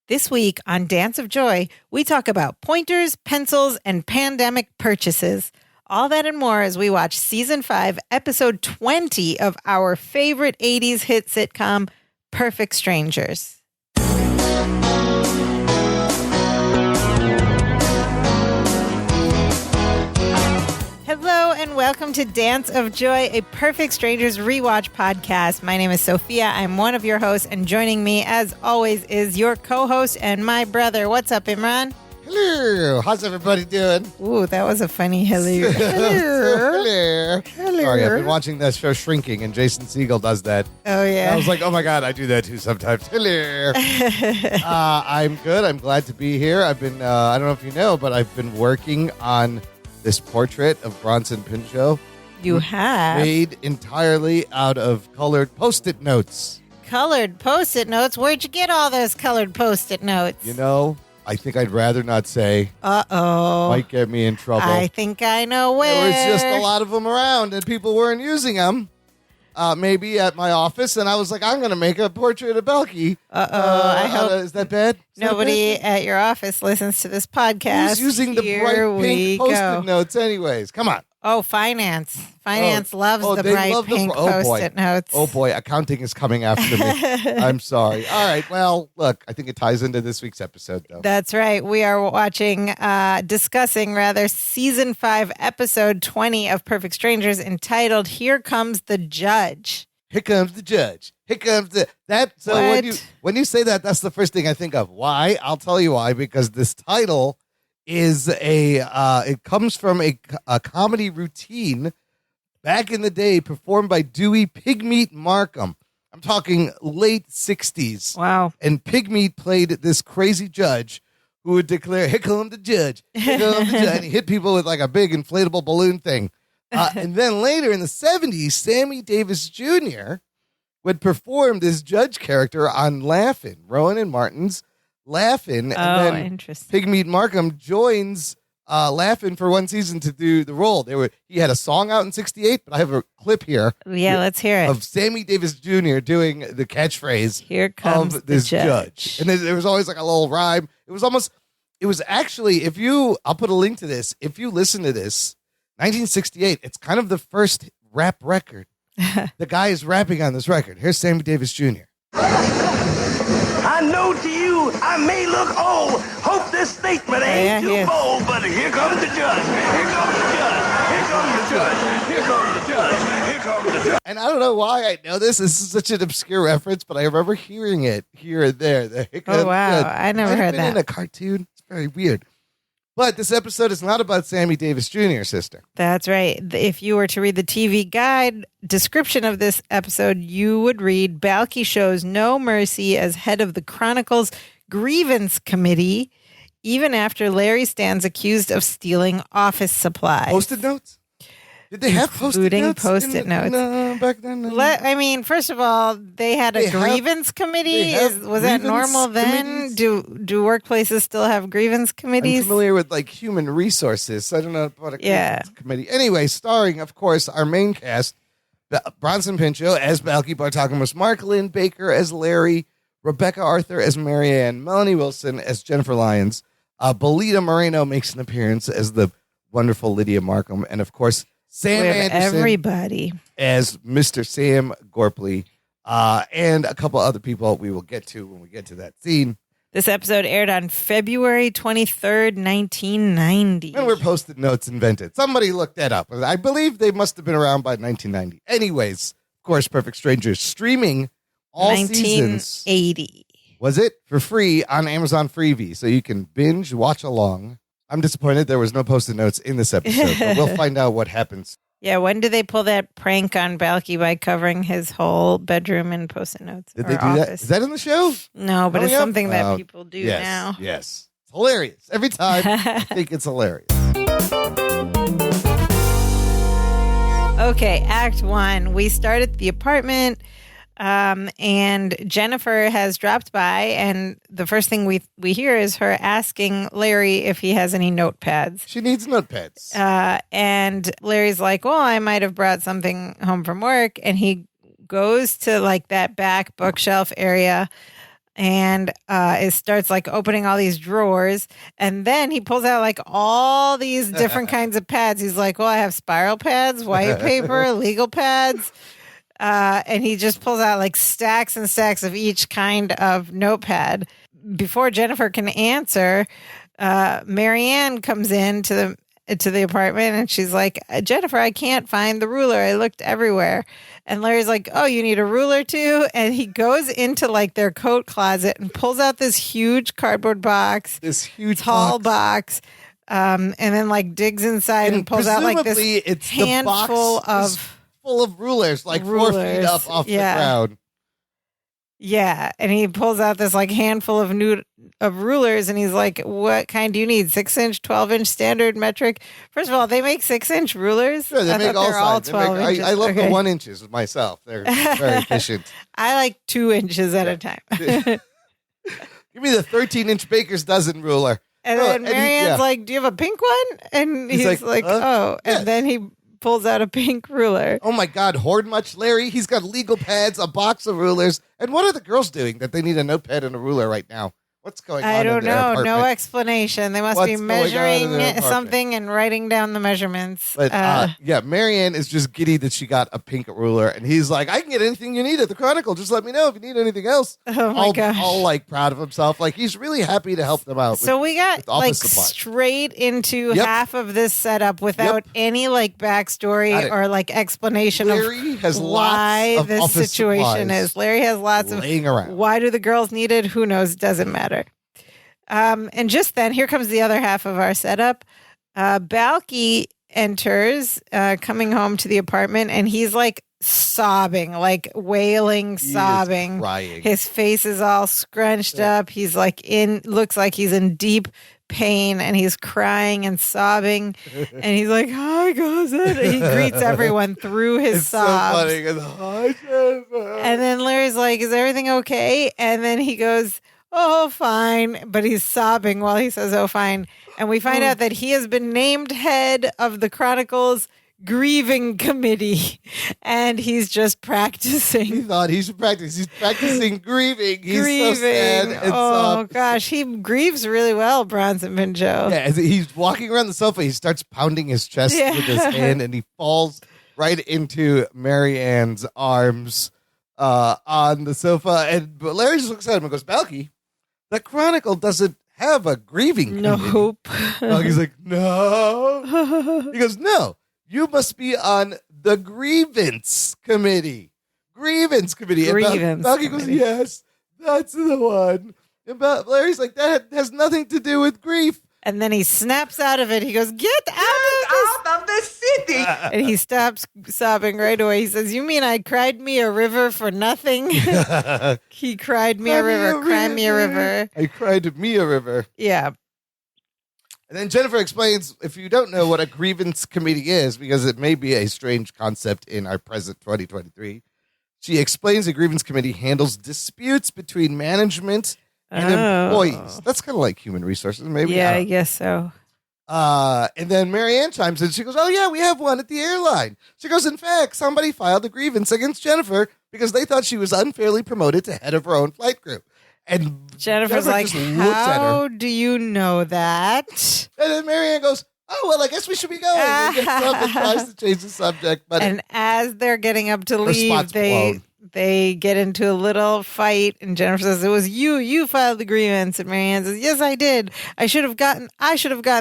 This week on Dance of Joy, we talk about pointers, pencils, and pandemic purchases. All that and more as we watch Season 5, Episode 20 of our favorite 80s hit sitcom, Perfect Strangers. Hello and welcome to Dance of Joy, a Perfect Strangers rewatch podcast. My name is Sophia. I'm one of your hosts, and joining me, as always, is your co-host and my brother. What's up, Imran? Hello. How's everybody doing? Ooh, that was a funny hello. Hello. Hello. Sorry, I've been watching that show Shrinking, and Jason Segel does that. Oh, yeah. And I was like, oh, my God, I do that, too, sometimes. Hello. I'm good. I'm glad to be here. I've been, I don't know if you know, but I've been working on this portrait of Bronson Pinchot. You have? Made entirely out of colored Post-it notes. Colored Post-it notes? Where'd you get all those colored Post-it notes? You know, I think I'd rather not say. Uh-oh. Might get me in trouble. I think I know where. There was just a lot of them around, and people weren't using them. Maybe at my office, and I was like, I'm going to make a portrait of Belky. I hope is that bad? nobody at your office listens to this podcast. Who's using the bright pink Post-it notes anyways? Come on. Oh, finance. Finance loves the bright pink Post-it notes. Oh, boy. Accounting is coming after me. I'm sorry. All right. Well, look, I think it ties into this week's episode, though. That's right. We are discussing Season 5, Episode 20 of Perfect Strangers, entitled Here Comes the Judge. Here comes the judge. Here comes that. So when you say that, that's the first thing I think of. Why? I'll tell you why. Because this title is it comes from a comedy routine back in the day performed by Dewey Pigmeat Markham. I'm talking late 60s. Wow. And Pigmeat played this crazy judge who would declare, here comes the judge. Here comes the judge. And he hit people with like a big inflatable balloon thing. And then later in the 70s, Sammy Davis Jr. would perform this judge character on Laugh-In, Rowan and Martin's Laugh-In, and then Pigmeat Markham joins Laugh-In for one season to do the role. He had a song out in 68, but I have a clip here. Yeah, let's hear it. Of Sammy Davis Jr. doing the catchphrase Here comes of this the judge. And there was always like a little rhyme. It was actually, I'll put a link to this. If you listen to this, 1968, it's kind of the first rap record. The guy is rapping on this record. Here's Sammy Davis Jr. I know to you, I may look old. Hope this statement ain't too bold, but here comes the judge. Here comes the judge. Here comes the judge. Here comes the judge. Here comes the judge. And I don't know why I know this. This is such an obscure reference, but I remember hearing it here and there. Oh, wow. I never heard that. In a cartoon. It's very weird. But this episode is not about Sammy Davis Jr., sister. That's right. If you were to read the TV guide description of this episode, you would read, Balky shows no mercy as head of the Chronicle's Grievance Committee, even after Larry stands accused of stealing office supplies. Post-it notes? Did they have Post-it notes? Post-it notes. No, back then. I mean, first of all, they had a grievance committee. Was that normal then? Do workplaces still have grievance committees? I'm familiar with like human resources. I don't know about a grievance committee. Anyway, starring, of course, our main cast: Bronson Pinchot as Balky Bartokomous, Mark Lynn Baker as Larry, Rebecca Arthur as Marianne, Melanie Wilson as Jennifer Lyons, Belita Moreno makes an appearance as the wonderful Lydia Markham, and of course, Sam Anderson everybody as Mr. Sam Gorpley, and a couple other people we will get to when we get to that scene. This episode aired on February 23rd, 1990. When were Post-it notes invented? Somebody looked that up. I believe they must have been around by 1990. Anyways, of course, Perfect Strangers streaming all seasons. 1980. Was it? For free on Amazon Freevee, so you can binge, watch along. I'm disappointed there was no Post-it notes in this episode, but we'll find out what happens. Yeah, when did they pull that prank on Balky by covering his whole bedroom in Post-it notes? Did they do that? Is that in the show? No, but it's something that people do now. Yes. It's hilarious. Every time I think it's hilarious. Okay, Act 1. We start at the apartment. And Jennifer has dropped by, and the first thing we hear is her asking Larry if he has any notepads. She needs notepads. And Larry's like, well, I might have brought something home from work. And he goes to like that back bookshelf area and it starts like opening all these drawers, and then he pulls out like all these different kinds of pads. He's like, well, I have spiral pads, white paper, legal pads, and he just pulls out like stacks and stacks of each kind of notepad. Before Jennifer can answer, Marianne comes in to the apartment, and she's like, Jennifer, I can't find the ruler. I looked everywhere. And Larry's like, oh, you need a ruler too? And he goes into like their coat closet and pulls out this huge cardboard box, this huge tall box, and then like digs inside and pulls out like this handful of full of rulers, like 4 feet up off the ground. Yeah, and he pulls out this like handful of rulers, and he's like, "What kind do you need? 6-inch, 12-inch, standard, metric?" First of all, they make 6-inch rulers. Sure, they make all 12 inches. I love the 1 inches myself. They're very efficient. I like 2 inches at a time. Give me the 13-inch baker's dozen ruler. And then Marianne's like, "Do you have a pink one?" And he's like, "Oh," and then he pulls out a pink ruler. Oh my God, hoard much, Larry? He's got legal pads, a box of rulers. And what are the girls doing that they need a notepad and a ruler right now? What's going on? I don't in their know. apartment? No explanation. They must be measuring something and writing down the measurements. But Marianne is just giddy that she got a pink ruler, and he's like, "I can get anything you need at the Chronicle. Just let me know if you need anything else." Oh my gosh! All like proud of himself. Like he's really happy to help them out. So we got like straight into half of this setup without any like backstory or like explanation Larry has why lots of this situation is. Larry has lots of laying around. Why do the girls need it? Who knows? Doesn't matter. And just then, here comes the other half of our setup. Balky enters, coming home to the apartment, and he's like sobbing, like wailing, sobbing. Crying. His face is all scrunched up. He's like looks like he's in deep pain, and he's crying and sobbing. And he's like, "Hi, cousin." He greets everyone through his sobs. So funny. And then Larry's like, "Is everything okay?" And then he goes, "Oh, fine." But he's sobbing while he says, "Oh, fine." And we find out that he has been named head of the Chronicle's grieving committee, and he's just practicing. He thought he should practice. He's practicing grieving. He's so sad and oh gosh, he grieves really well, Bronson Pinchot. Yeah, as he's walking around the sofa, he starts pounding his chest with his hand, and he falls right into Marianne's arms on the sofa. But Larry just looks at him and goes, "Balky, the Chronicle doesn't have a grieving committee." Nope. Balky's like, "No." He goes, "No. You must be on the grievance committee." Grievance committee. And Balky goes, "Yes, that's the one." And Larry's like, "That has nothing to do with grief." And then he snaps out of it. He goes, "Get out of the city." And he stops sobbing right away. He says, "You mean I cried me a river for nothing?" He cried me a river. Cry me a river. I cried me a river. Yeah. And then Jennifer explains, if you don't know what a grievance committee is, because it may be a strange concept in our present 2023, she explains a grievance committee handles disputes between management and employees. That's kind of like human resources, maybe. Yeah, I guess so. And then Marianne chimes in. She goes, "Oh, yeah, we have one at the airline." She goes, "In fact, somebody filed a grievance against Jennifer because they thought she was unfairly promoted to head of her own flight crew." And Jennifer's like, "How do you know that?" And then Marianne goes, "Oh, well, I guess we should be going." And gets up and tries to change the subject. But as they're getting up to leave, they get into a little fight, and Jennifer says, "It was you filed the grievance." And Marianne says, "Yes, I did. I should have gotten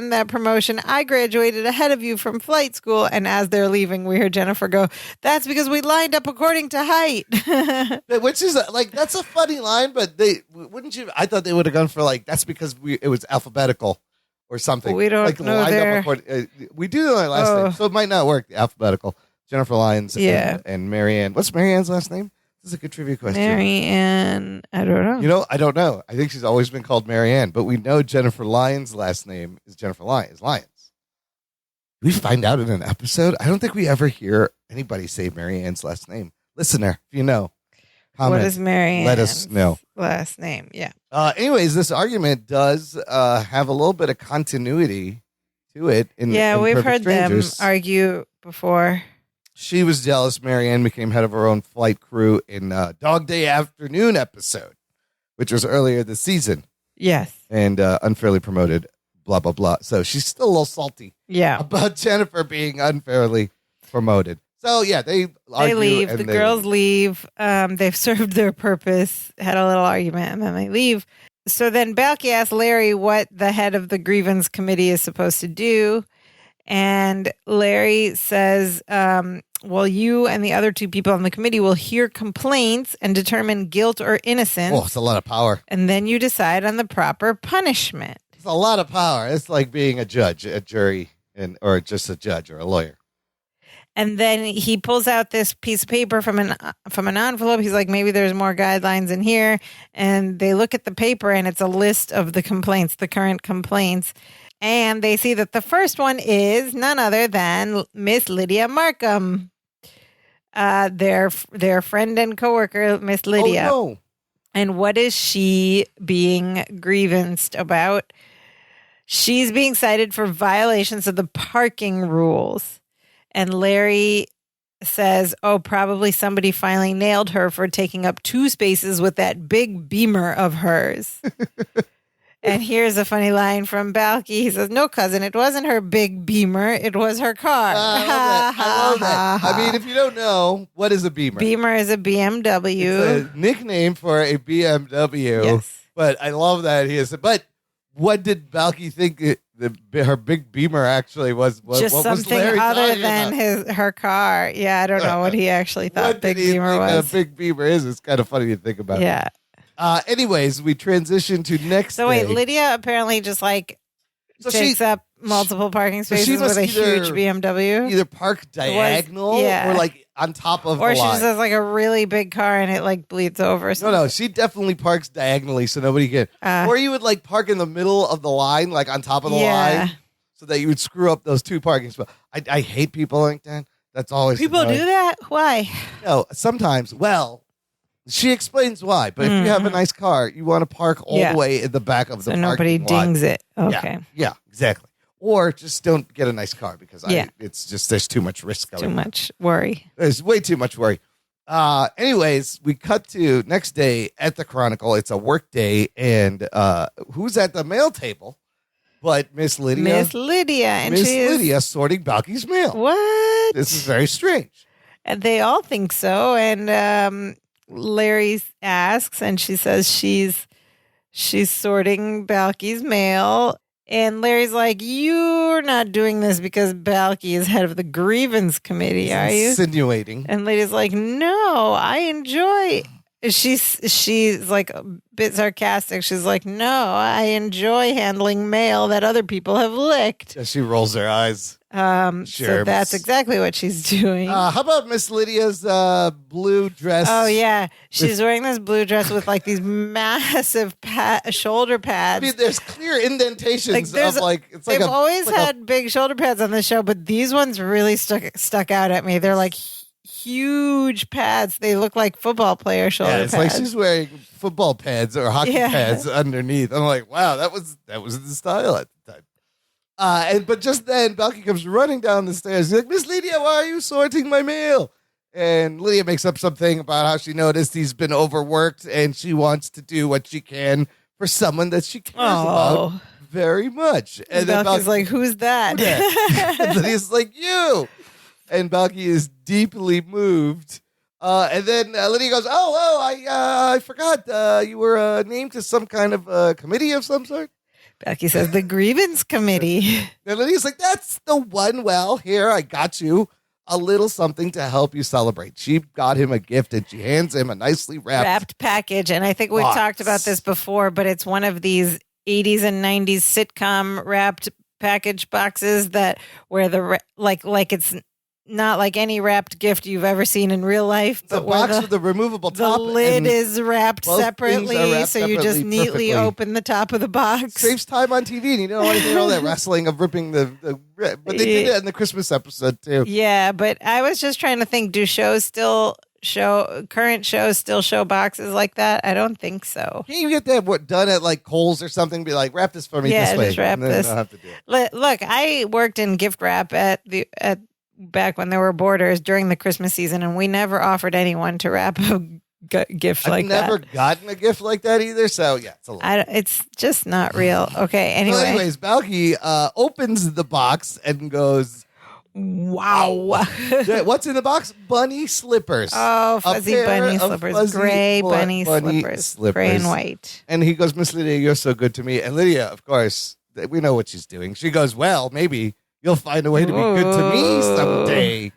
that promotion. I graduated ahead of you from flight school." And as they're leaving, we hear Jennifer go, "That's because we lined up according to height." Which is like, that's a funny line, but I thought they would have gone for like, that's because it was alphabetical or something. We don't like, know we do know their last name, so it might not work, alphabetical. Jennifer Lyons and Marianne. What's Marianne's last name? This is a good trivia question. Marianne, I don't know. You know, I don't know. I think she's always been called Marianne, but we know Jennifer Lyons' last name is Jennifer Lyons. We find out in an episode. I don't think we ever hear anybody say Marianne's last name. Listener, if you know, comment. What is Marianne's let us know. Last name? Yeah. Anyways, this argument does have a little bit of continuity to it. We've heard Strangers. Them argue before. She was jealous Marianne became head of her own flight crew in Dog Day Afternoon episode. which was earlier this season Yes. and unfairly promoted, blah, blah, blah. So she's still a little salty Yeah. about Jennifer being unfairly promoted. So, yeah, they argue. They leave. And The girls leave. They've served their purpose, had a little argument, and then they leave. So then Balky asks Larry what the head of the grievance committee is supposed to do. And Larry says, well, you and the other two people on the committee will hear complaints and determine guilt or innocence. Oh, it's a lot of power. And then you decide on the proper punishment. It's a lot of power. It's like being a judge, a jury, or just a judge or a lawyer. And then he pulls out this piece of paper from an envelope. He's like, maybe there's more guidelines in here. And they look at the paper, and it's a list of the complaints, the current complaints. And they see that the first one is none other than Miss Lydia Markham, their friend and coworker, Miss Lydia. Oh, no. And what is she being grievanced about? She's being cited for violations of the parking rules. And Larry says, oh, probably somebody finally nailed her for taking up 2 spaces with that big Beamer of hers. And here's a funny line from Balky. He says, no, cousin, it wasn't her big Beamer. It was her car. I love that. I mean, if you don't know, what is a Beamer? Beamer is a BMW. It's a nickname for a BMW. Yes. But I love that he is. But what did Balky think her big Beamer actually was? Just what something was Larry other talking than about? her car. Yeah, I don't know what he actually thought What big did he Beamer think was. a big Beamer is? It's kind of funny to think about. Yeah. Anyways, we transition to next So wait, day. Lydia apparently just takes up multiple parking so she spaces with must a either- huge BMW. Either park diagonal yeah. or like on top of Or the she line. just has like a really big car and it bleeds over. No, she definitely parks diagonally so nobody can. Or you would park in the middle of the line, like on top of the line, so that you would screw up those 2 parking spots. I hate people like that. That's always People annoying. do that? Why? No, sometimes. Well, she explains why. But if you have a nice car, you want to park all the way in the back of the So nobody parking lot. dings it. Okay. Yeah, exactly. Or just don't get a nice car because it's just there's too much risk going Too on. much worry. There's way too much worry. Anyways, we cut to next day at the Chronicle. It's a work day, and who's at the mail table? But Miss Lydia. Miss Lydia. And Miss she is, Lydia sorting Balky's mail. What? This is very strange. And they all think so. And Larry asks, and she says she's sorting Balky's mail. And Larry's like, you're not doing this because Balky is head of the grievance committee, are you? Insinuating. And Lydia's like, no, I enjoy. She's like a bit sarcastic. She's like, no, I enjoy handling mail that other people have licked. She rolls her eyes. So Sure. that's exactly what she's doing. How about Miss Lydia's blue dress? Oh, yeah. She's wearing this blue dress with these massive shoulder I pads. mean, there's clear indentations there's- of it's like They've always had big shoulder pads on the show, but these ones really stuck out at me. They're like huge pads. They look like football player shoulder yeah, it's pads. like she's wearing football pads or hockey pads underneath. I'm like, wow, that was the style at the time. But just then, Balky comes running down the stairs. He's like, Miss Lydia, why are you sorting my mail? And Lydia makes up something about how she noticed he's been overworked and she wants to do what she can for someone that she cares about very much. And then Balky's like, who's that? And Lydia's like, you. And Balky is deeply moved. And then Lydia goes, I forgot you were named to some kind of committee of some sort. Becky says, the grievance committee. And Lydia's like, that's the one. Well, here, I got you a little something to help you celebrate. She got him a gift and she hands him a nicely wrapped package. And I think we've box. talked about this before, but it's one of these 80s and 90s sitcom wrapped package boxes where it's not like any wrapped gift you've ever seen in real life. The But box with the removable top. The lid and is wrapped both things are separately, wrapped so you just separately neatly perfectly. open the top of the box. Saves time on TV, and you don't want to hear all that wrestling of ripping the. But they did it in the Christmas episode too. Yeah, but I was just trying to think: do current shows still show boxes like that? I don't think so. Can't you get that done at Kohl's or something? Be like, wrap this for me this way. Just wrap and then this. I'll have to do it. Look, I worked in gift wrap at back when there were Borders during the Christmas season, and we never offered anyone to wrap a gift I've like that. never gotten a gift like that either. So yeah, it's a little. It's just not real. Okay. Anyway. Well, anyways, Balky opens the box and goes, wow. What's in the box? Bunny slippers. Oh, fuzzy bunny slippers. Fuzzy Gray bunny slippers. Gray and white. And he goes, Miss Lydia, you're so good to me. And Lydia, of course, we know what she's doing. She goes, well, maybe you'll find a way to be good to me someday.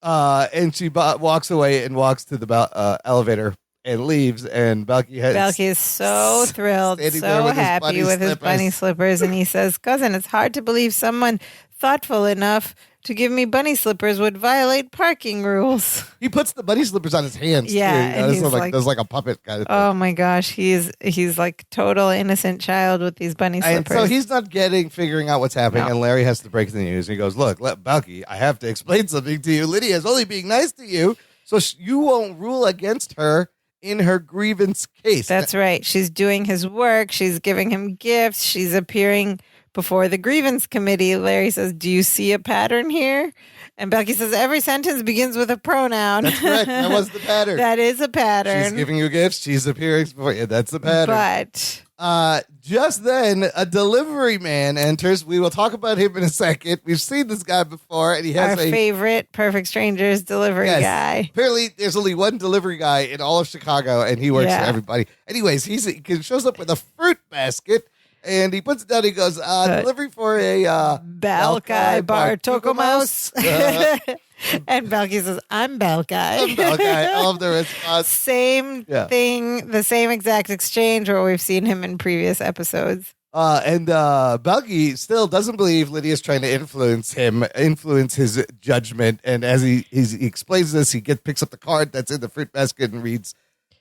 And she walks away and walks to the elevator and leaves. And Balky is so thrilled, so happy with his bunny slippers. And he says, cousin, it's hard to believe someone thoughtful enough to give me bunny slippers would violate parking rules. He puts the bunny slippers on his hands. Yeah, too. and he's does like a puppet kind of thing. Oh my gosh, he's like total innocent child with these bunny slippers. And so he's not figuring out what's happening, No. and Larry has to break the news. And he goes, "Look, Balky, I have to explain something to you. Lydia is only being nice to you, so you won't rule against her in her grievance case." That's right. She's doing his work. She's giving him gifts. She's appearing before the grievance committee. Larry says, do you see a pattern here? And Becky says, every sentence begins with a pronoun. That's correct. That was the pattern. That is a pattern. She's giving you gifts. She's appearing before you. That's the pattern. But just then, a delivery man enters. We will talk about him in a second. We've seen this guy before, and he has our favorite Perfect Strangers delivery guy. Apparently, there's only one delivery guy in all of Chicago, and he works for everybody. Anyways, he shows up with a fruit basket, and he puts it down. He goes, delivery for a Balkai Bartokomos. And Balky says, I'm Balkai. I love the response. Same thing, the same exact exchange where we've seen him in previous episodes. And Balky still doesn't believe Lydia's trying to influence his judgment. And as he explains this, he picks up the card that's in the fruit basket and reads,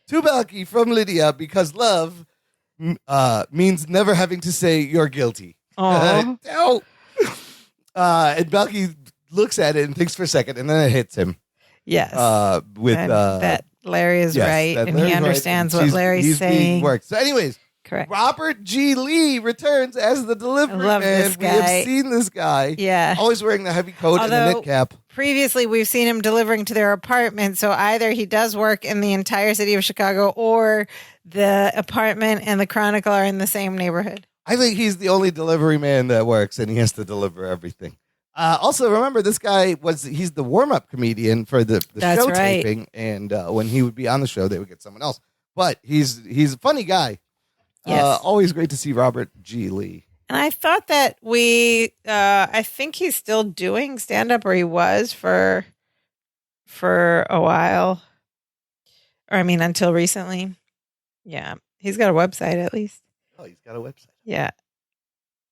to Balky from Lydia, because love means never having to say you're guilty. Oh. And Balky looks at it and thinks for a second, and then it hits him. Yes. That Larry is right, and he understands what Larry's saying. So anyways, correct. Robert G. Lee returns as the delivery man. This guy. We have seen this guy. Yeah. Always wearing the heavy coat and the knit cap. Previously, we've seen him delivering to their apartment, so either he does work in the entire city of Chicago, or the apartment and the Chronicle are in the same neighborhood. I think he's the only delivery man that works, and he has to deliver everything. Also, remember, this guy he's the warm-up comedian for the show taping, and when he would be on the show, they would get someone else. But he's a funny guy. Yes. Always great to see Robert G. Lee. And I thought that I think he's still doing stand-up, or he was for a while. Or, I mean, until recently. Yeah. He's got a website, at least. Oh, he's got a website. Yeah.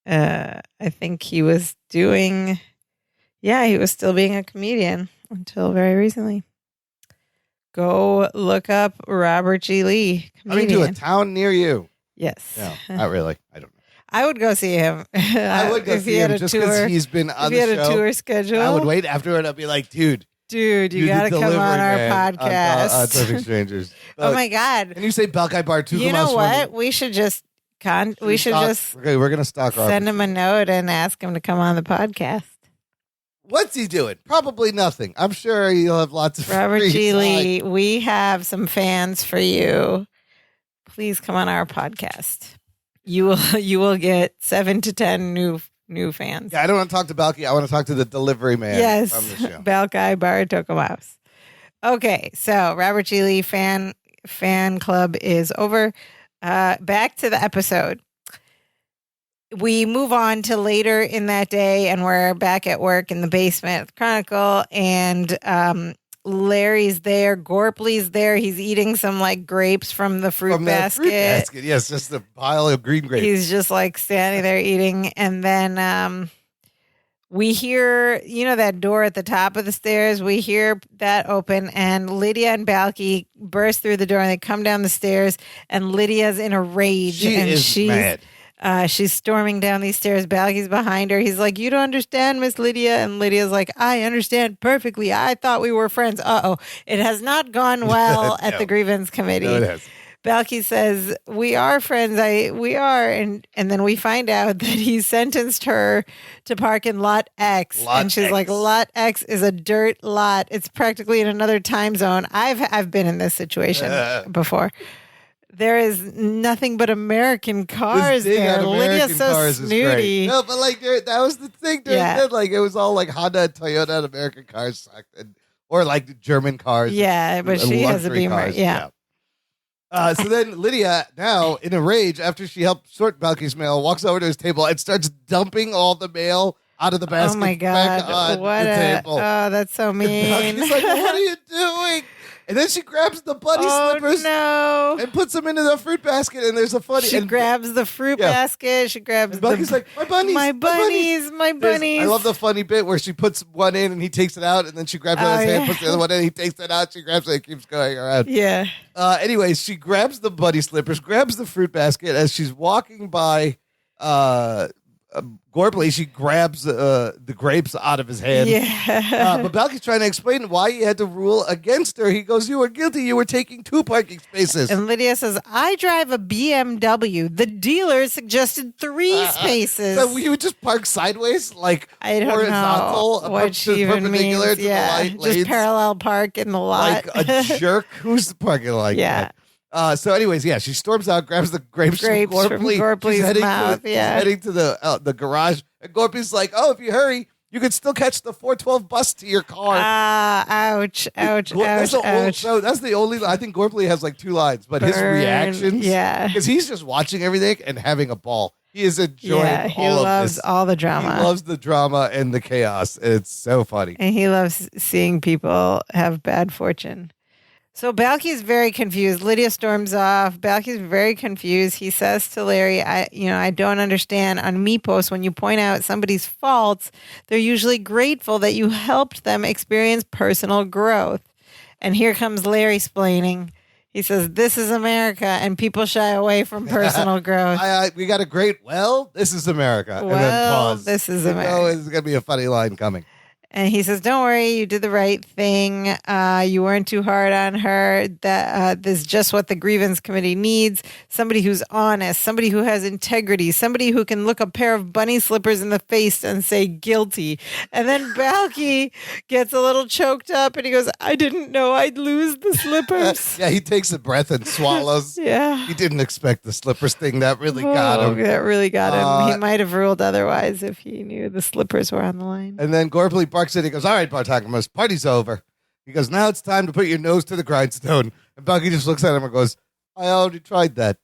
I think he was doing... Yeah, he was still being a comedian until very recently. Go look up Robert G. Lee, comedian. Coming to a town near you. Yes. No, not really. I don't know. I would go see him. I would go see him just because he's been on the show. If he had a tour schedule. I would wait afterward. I'd be like, dude, you got to come on our podcast. On Perfect Strangers. Oh, my God. And you say Balkai Bar too. You know what? We should just we're going to stalk send him a note and ask him to come on the podcast. What's he doing? Probably nothing. I'm sure he'll have lots of Robert G. Lee, we have some fans for you. Please come on our podcast. You will get 7 to 10 new fans. Yeah, I don't want to talk to Balky. I want to talk to the delivery man. Yes, from the show. Balkai Bartokomos. Okay, so Robert G. Lee fan club is over. Back to the episode. We move on to later in that day, and we're back at work in the basement of the Chronicle, and Larry's there. Gorpley's there. He's eating some grapes from the fruit basket. Yes, just a pile of green grapes. He's just standing there eating, and then we hear, that door at the top of the stairs. We hear that open, and Lydia and Balky burst through the door, and they come down the stairs, and Lydia's in a rage. She's mad. She's storming down these stairs. Balky's behind her. He's like, you don't understand, Miss Lydia. And Lydia's like, I understand perfectly. I thought we were friends. Uh-oh. It has not gone well at the grievance committee. No, it has. Balky says, we are friends. We are. And then we find out that he sentenced her to park in lot X. Lot and she's X. like, lot X is a dirt lot. It's practically in another time zone. I've been in this situation before. There is nothing but American cars This dig there. on Lydia's American so cars is snooty. great. No, but like that was the thing during then. Like it was all like Honda and Toyota and American cars sucked. Or like German cars. Yeah, but and she has a luxury Beamer. cars. Yeah. So then Lydia, now in a rage, after she helped sort Balky's mail, walks over to his table and starts dumping all the mail out of the basket. Oh my back God. on What the table. Oh, that's so mean. Balky's like, what are you doing? And then she grabs the bunny slippers no. and puts them into the fruit basket. And there's a funny. She grabs the fruit basket. She grabs and Balky's like, my bunnies. my bunnies. I love the funny bit where she puts one in and he takes it out, and then she grabs it out of his hand, puts the other one in, he takes it out, she grabs it, and keeps going around. Yeah. Anyways, she grabs the bunny slippers, grabs the fruit basket as she's walking by Gorpley. She grabs the grapes out of his hand. Yeah. But Balky's trying to explain why he had to rule against her. He goes, you were guilty. You were taking 2 parking spaces. And Lydia says, I drive a BMW. The dealer suggested 3 spaces. So you would just park sideways, like I don't horizontal, know what she even perpendicular means. to the Yeah, light just lanes, parallel park in the lot. like a jerk. Who's parking like Yeah. that? So, anyways, yeah, she storms out, grabs the grapes from Gorpley. Gorpley's She's heading mouth. she's heading to the garage, and Gorpley's like, "Oh, if you hurry, you could still catch the 412 bus to your car." Ouch! Ouch! That's Ouch! so that's the only. I think Gorpley has like 2 lines, but his Burn. reactions, Yeah. because he's just watching everything and having a ball. He is enjoying He all of loves this. all the drama. He loves the drama and the chaos. It's so funny. And he loves seeing people have bad fortune. So Balky's very confused. Lydia storms off. Balky's very confused. He says to Larry, I don't understand. On Meepos, when you point out somebody's faults, they're usually grateful that you helped them experience personal growth. And here comes Larry splaining. He says, this is America, and people shy away from personal growth. We got a great, this is America. And then pause. This is You know, America. it's going to be a funny line coming. And he says, don't worry, you did the right thing. You weren't too hard on her. That this is just what the grievance committee needs. Somebody who's honest, somebody who has integrity, somebody who can look a pair of bunny slippers in the face and say guilty. And then Balky gets a little choked up and he goes, I didn't know I'd lose the slippers. Yeah, he takes a breath and swallows. Yeah. He didn't expect the slippers thing. That really got him. That really got him. He might have ruled otherwise if he knew the slippers were on the line. And then Gorpley barks at. He goes, all right, Bartakamus, party's over. He goes, now it's time to put your nose to the grindstone. And Balky just looks at him and goes, I already tried that.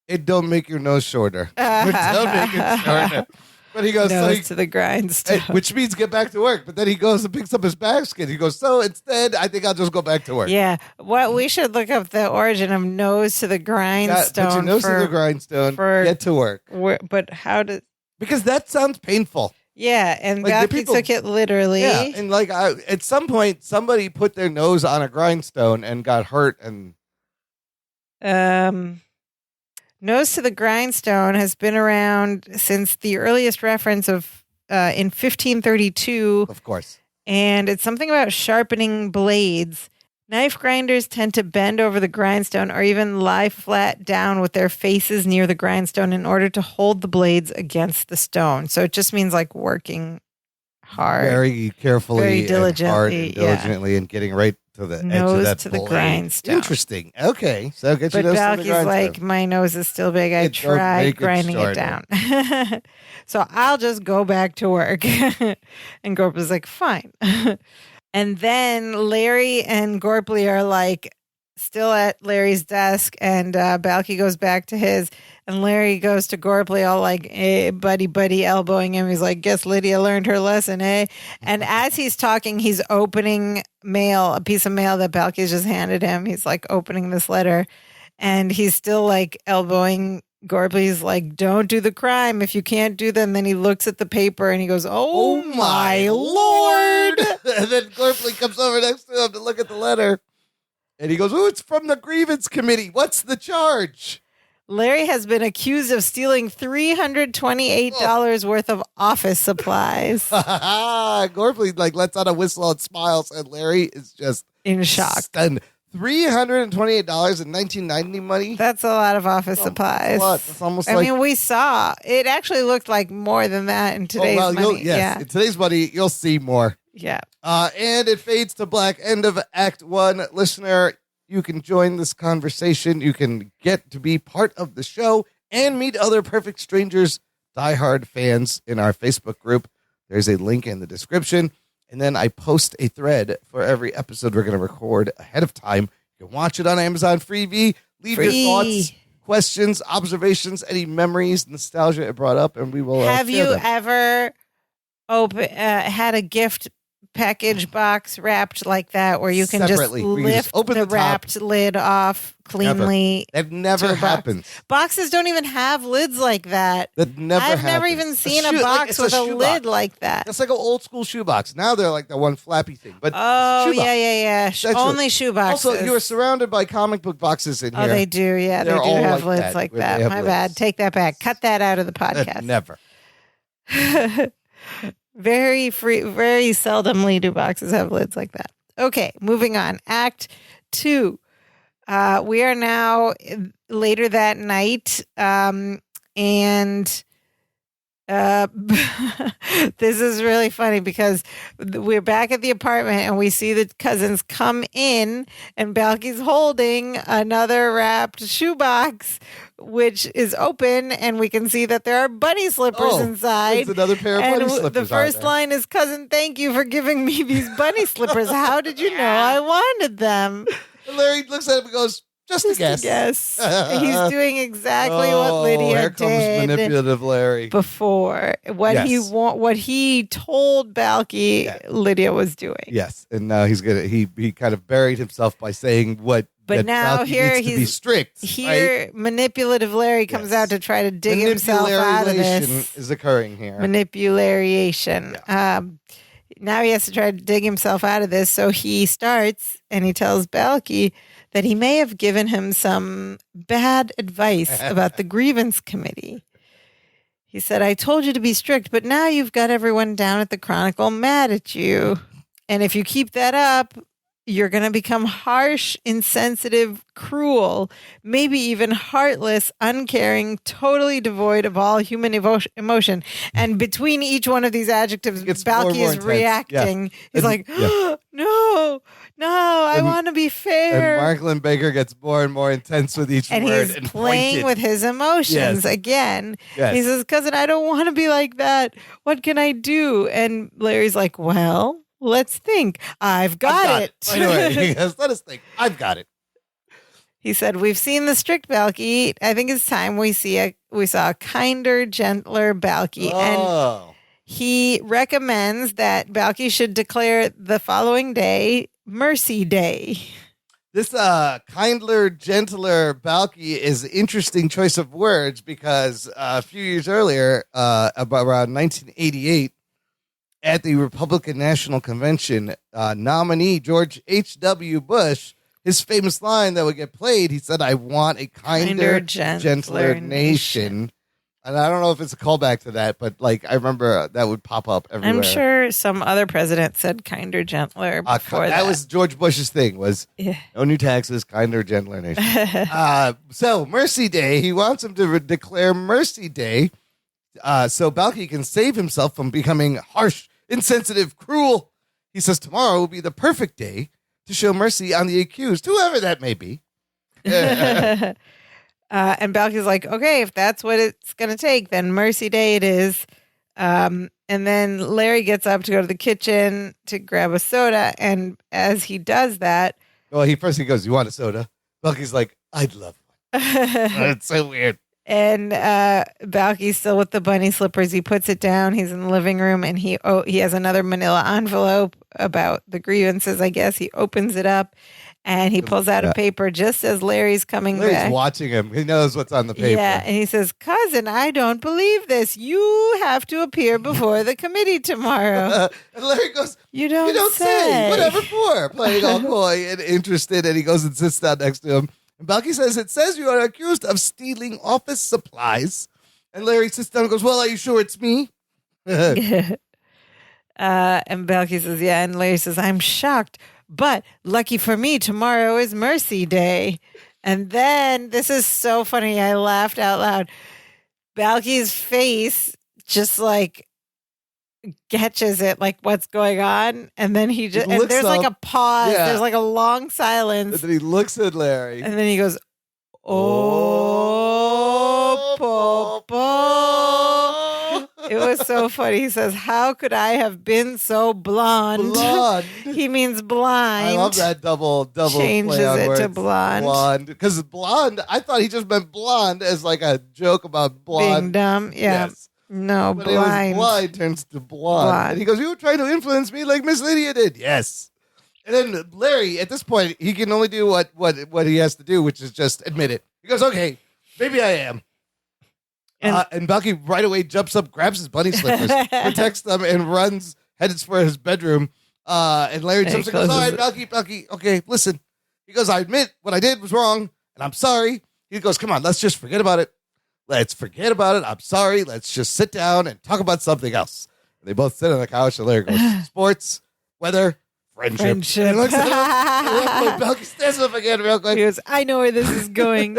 It don't make your nose shorter. It don't make it shorter. But he goes, nose to the grindstone. Which means get back to work. But then he goes and picks up his basket. He goes, so instead, I think I'll just go back to work. Yeah. What we should look up the origin of nose to the grindstone. Put your nose to the grindstone. Get to work. But how does? Because that sounds painful. Yeah, and like Balky took it literally. Yeah, and like at some point, somebody put their nose on a grindstone and got hurt. And nose to the grindstone has been around since the earliest reference of in 1532. Of course. And it's something about sharpening blades. Knife grinders tend to bend over the grindstone or even lie flat down with their faces near the grindstone in order to hold the blades against the stone. So it just means like working hard. Very carefully, very diligently, and diligently, and getting right to the edge of that to blade. the grindstone. Interesting. Okay, so get your but nose Balky's to the grindstone. like, my nose is still big. I tried grinding it down. So I'll just go back to work. And Gorpley's like, fine. And then Larry and Gorpley are like still at Larry's desk, and Balky goes back to his, and Larry goes to Gorpley all like, hey, buddy, elbowing him. He's like, guess Lydia learned her lesson, eh? And as he's talking, he's opening mail, a piece of mail that Balky's just handed him. He's like opening this letter, and he's still like elbowing Gorpley's like, don't do the crime if you can't do them. Then he looks at the paper and he goes, oh my Lord. And then Gorpley comes over next to him to look at the letter. And he goes, oh, it's from the grievance committee. What's the charge? Larry has been accused of stealing $328 worth of office supplies. Gorpley like lets out a whistle and smiles, and Larry is just in shock. Stunned. $328 in 1990 money. That's a lot of office supplies. That's a lot. That's almost I mean, we saw it actually looked like more than that in today's money. Yes, in today's money, you'll see more. Yeah. And it fades to black. End of Act 1. Listener, you can join this conversation. You can get to be part of the show and meet other perfect strangers, diehard fans in our Facebook group. There's a link in the description. And then I post a thread for every episode we're going to record ahead of time. You can watch it on Amazon Freevee. Leave your thoughts, questions, observations, any memories, nostalgia it brought up, and we will Have share you them. ever had a gift package box wrapped like that where you can Separately. just We can lift just open the the top. wrapped lid off cleanly? That never happens. Boxes don't even have lids like that. That never I've happens. never even seen a shoe- box it's with a shoe lid box. like that. That's like an old school shoebox. Now they're like the one flappy thing. But Oh, shoebox. yeah. That's true. Only shoe boxes. Also, you are surrounded by comic book boxes in here. Oh, they do. Yeah, They're they do all have like lids that, like where they that. have My lids. bad. Take that back. Cut that out of the podcast. Never. Very seldomly do boxes have lids like that. Okay, moving on. Act 2. We are now later that night, and this is really funny because we're back at the apartment and we see the cousins come in, and Balky's holding another wrapped shoebox, which is open, and we can see that there are bunny slippers inside. There's another pair of And bunny slippers. the first out there. line is, "Cousin, thank you for giving me these bunny slippers. How did you know I wanted them?" And Larry looks at him and goes, "Just a guess." Yes, he's doing exactly what Lydia here comes did manipulative Larry. before. What Yes. what he told Balky, Lydia was doing. Yes, and now he's gonna he kind of buried himself by saying what. But that now Balky here needs to be he's strict. Here, manipulative Larry comes Yes. out to try to dig himself out of this. Is occurring here. Manipulation. Now he has to try to dig himself out of this. So he starts and he tells Balky that he may have given him some bad advice about the grievance committee. He said, "I told you to be strict, but now you've got everyone down at the Chronicle mad at you. And if you keep that up, you're going to become harsh, insensitive, cruel, maybe even heartless, uncaring, totally devoid of all human emotion." And between each one of these adjectives, Gets more and Balky more is intense. reacting. He's And- like, no, I want to be fair. And Marklin Baker gets more and more intense with each And word he's and playing pointed. with his emotions Yes. again. Yes. He says, "Cousin, I don't want to be like that. What can I do?" And Larry's like, "Well, let's think. I've got it." By the way, he goes, "Let us think. I've got it." He said, "We've seen the strict Balky. I think it's time we saw a kinder, gentler Balky." And Oh. he recommends that Balky should declare the following day Mercy Day. This kindler, gentler Balky is an interesting choice of words because a few years earlier, about around 1988, at the Republican National Convention, nominee George H.W. Bush, his famous line that would get played, he said, "I want a kinder, gentler nation." And I don't know if it's a callback to that, but like I remember that would pop up everywhere. I'm sure some other president said kinder, gentler before that. That was George Bush's thing, was Yeah. no new taxes, kinder, gentler nation. So Mercy Day, he wants him to declare Mercy Day so Balky can save himself from becoming harsh, insensitive, cruel. He says tomorrow will be the perfect day to show mercy on the accused, whoever that may be. And Balky's like, "Okay, if that's what it's going to take, then Mercy Day it is." And then Larry gets up to go to the kitchen to grab a soda. And as he does that, Well, he goes, "You want a soda?" Balky's like, "I'd love one." It's so weird. and Balky's still with the bunny slippers. He puts it down. He's in the living room, and he has another manila envelope about the grievances, I guess. He opens it up, and he pulls out a paper just as Larry's coming Larry's back. watching him. He knows what's on the paper. Yeah, and he says, "Cousin, I don't believe this. You have to appear before the committee tomorrow." And Larry goes, You don't, "You don't say. Whatever for?" Playing all coy and interested, and he goes and sits down next to him. And Balky says, "It says you are accused of stealing office supplies." And Larry sits down and goes, "Well, are you sure it's me?" And Balky says, "Yeah." And Larry says, "I'm shocked. But lucky for me, tomorrow is Mercy Day. And then, this is so funny. I laughed out loud. Balky's face just like catches it, like what's going on. And then he just, and there's like a pause. Yeah. There's like a long silence. And then he looks at Larry. And then he goes, oh, Popo. It was so funny. He says, how could I have been so blonde? Blonde. He means blind. I love that double Changes play on it words. to blonde. Blonde. Because blonde, I thought he just meant blonde as like a joke about blonde. Being dumb. Yeah. Yes. No, But blind. it was blind turns to blonde. And he goes, you were trying to influence me like Miss Lydia did. Yes. And then Larry, at this point, he can only do what he has to do, which is just admit it. He goes, okay, maybe I am. And Balky right away jumps up, grabs his bunny slippers, protects them, and heads for his bedroom. And Larry jumps and goes, all right, Balky, okay, listen. He goes, I admit what I did was wrong, and I'm sorry. He goes, come on, let's just forget about it. Let's forget about it. I'm sorry. Let's just sit down and talk about something else. And they both sit on the couch, and Larry goes, sports, weather, friendship. And he looks at him, and Balky stands up again real quick. He goes, I know where this is going.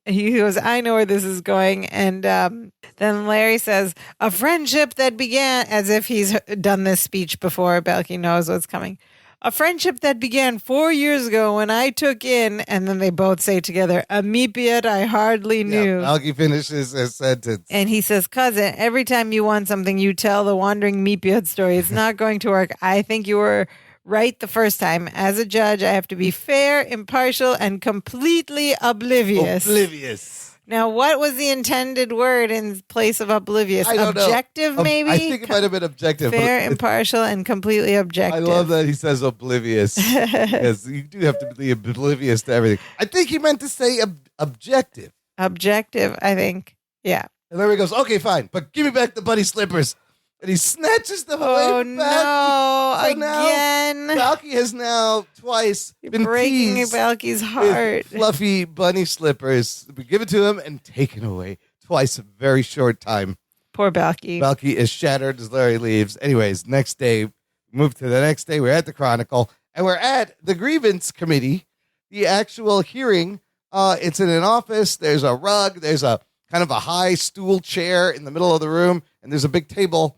He goes, I know where this is going. And then Larry says, a friendship that began, as if he's done this speech before. Balky knows what's coming. A friendship that began 4 years ago when I took in, and then they both say together, a meepiat I hardly knew. Yeah, Balky finishes his sentence. And he says, cousin, every time you want something, you tell the wandering mepiat story. It's not going to work. I think you were right the first time. As a judge, I have to be fair, impartial, and completely oblivious. Now, what was the intended word in place of oblivious? I don't objective, know. maybe? I think it might have been objective. Fair, impartial, and completely objective. I love that he says oblivious. Because you do have to be oblivious to everything. I think he meant to say objective. Objective, I think. Yeah. And Larry goes, okay, fine, but give me back the bunny slippers. And he snatches them away from Balky. Oh, no, again. Balky has now twice been breaking teased Balky's heart. with fluffy bunny slippers. We give it to him and taken away twice in a very short time. Poor Balky. Balky is shattered as Larry leaves. Anyways, next day, move to the next day. We're at the Chronicle, and we're at the grievance committee, the actual hearing. It's in an office. There's a rug. There's a kind of a high stool chair in the middle of the room, and there's a big table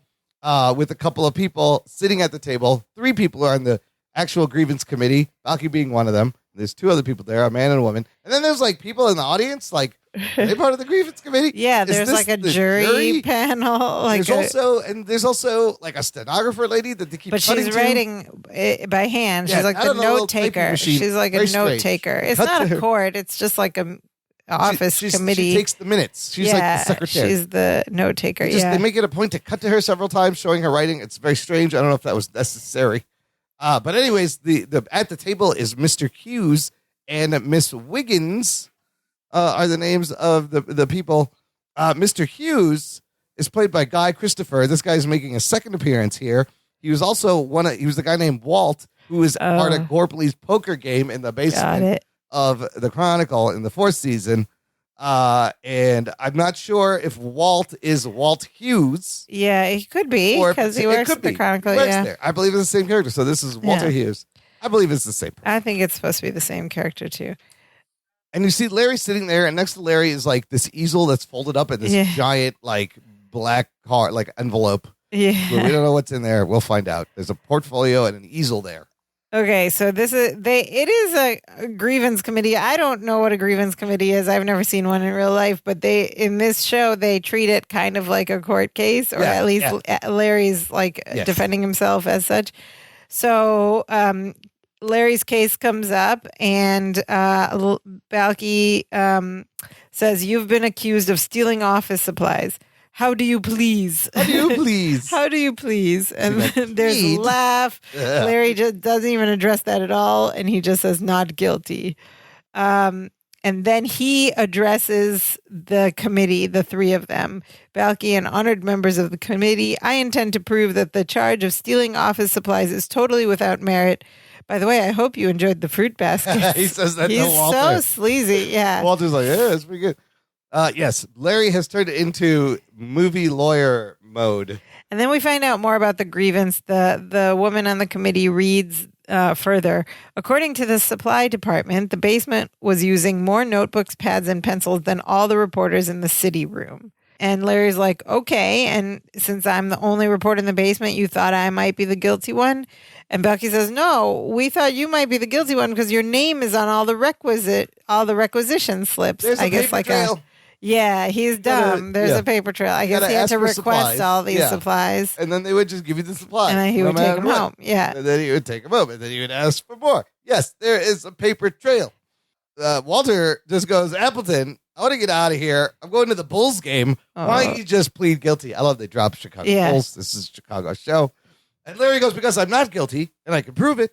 with a couple of people sitting at the table. 3 people are on the actual grievance committee, Balky being one of them. There's 2 other people there, a man and a woman. And then there's like people in the audience, like, are they part of the grievance committee? Yeah, there's like a jury panel. Like there's also like a stenographer lady that they keep but cutting she's to. writing by hand. She's like the note taker. She's like a note taker. It's not a court. It's just like a office committee. She takes the minutes. She's like the secretary. She's the note taker. They make it a point to cut to her several times, showing her writing. It's very strange. I don't know if that was necessary. But anyways, the at the table is Mr. Hughes and Miss Wiggins are the names of the people. Mr. Hughes is played by Guy Christopher. This guy's making a second appearance here. He was also he was the guy named Walt, who is part of Gorpley's poker game in the basement of the Chronicle in the 4th season. And I'm not sure if Walt is Walt Hughes. Yeah, he could be because he works at the Chronicle. He works there. I believe it's the same character. So this is Walter Hughes. I believe it's the same person. I think it's supposed to be the same character too. And you see Larry sitting there, and next to Larry is like this easel that's folded up in this giant like black card, like envelope. Yeah, we don't know what's in there. We'll find out. There's a portfolio and an easel there. Okay, so it is a grievance committee. I don't know what a grievance committee is. I've never seen one in real life, but in this show they treat it kind of like a court case, or at least Larry's like defending himself as such. So Larry's case comes up, and Balky says, "You've been accused of stealing office supplies. How do you please? How do you please? How do you please?" And then there's a laugh. Larry just doesn't even address that at all, and he just says, "Not guilty." And then he addresses the committee, the 3 of them, Balky and honored members of the committee. I intend to prove that the charge of stealing office supplies is totally without merit. By the way, I hope you enjoyed the fruit basket. He says that He's to Walter. so sleazy. Yeah. Walter's like, yeah, it's pretty good. Yes, Larry has turned into movie lawyer mode. And then we find out more about the grievance. The woman on the committee reads further. According to the supply department, the basement was using more notebooks, pads, and pencils than all the reporters in the city room. And Larry's like, okay, and since I'm the only reporter in the basement, you thought I might be the guilty one? And Becky says, no, we thought you might be the guilty one because your name is on all the requisition slips. There's I a guess paper like trail. Yeah, he's dumb. There's a paper trail. I guess he had to request all these supplies. And then they would just give you the supplies. And then he would take them home. Yeah. And then he would take them home. And then he would ask for more. Yes, there is a paper trail. Walter just goes, Appleton, I want to get out of here. I'm going to the Bulls game. Why don't you just plead guilty? I love they drop Chicago Bulls. This is Chicago's show. And Larry goes, because I'm not guilty and I can prove it.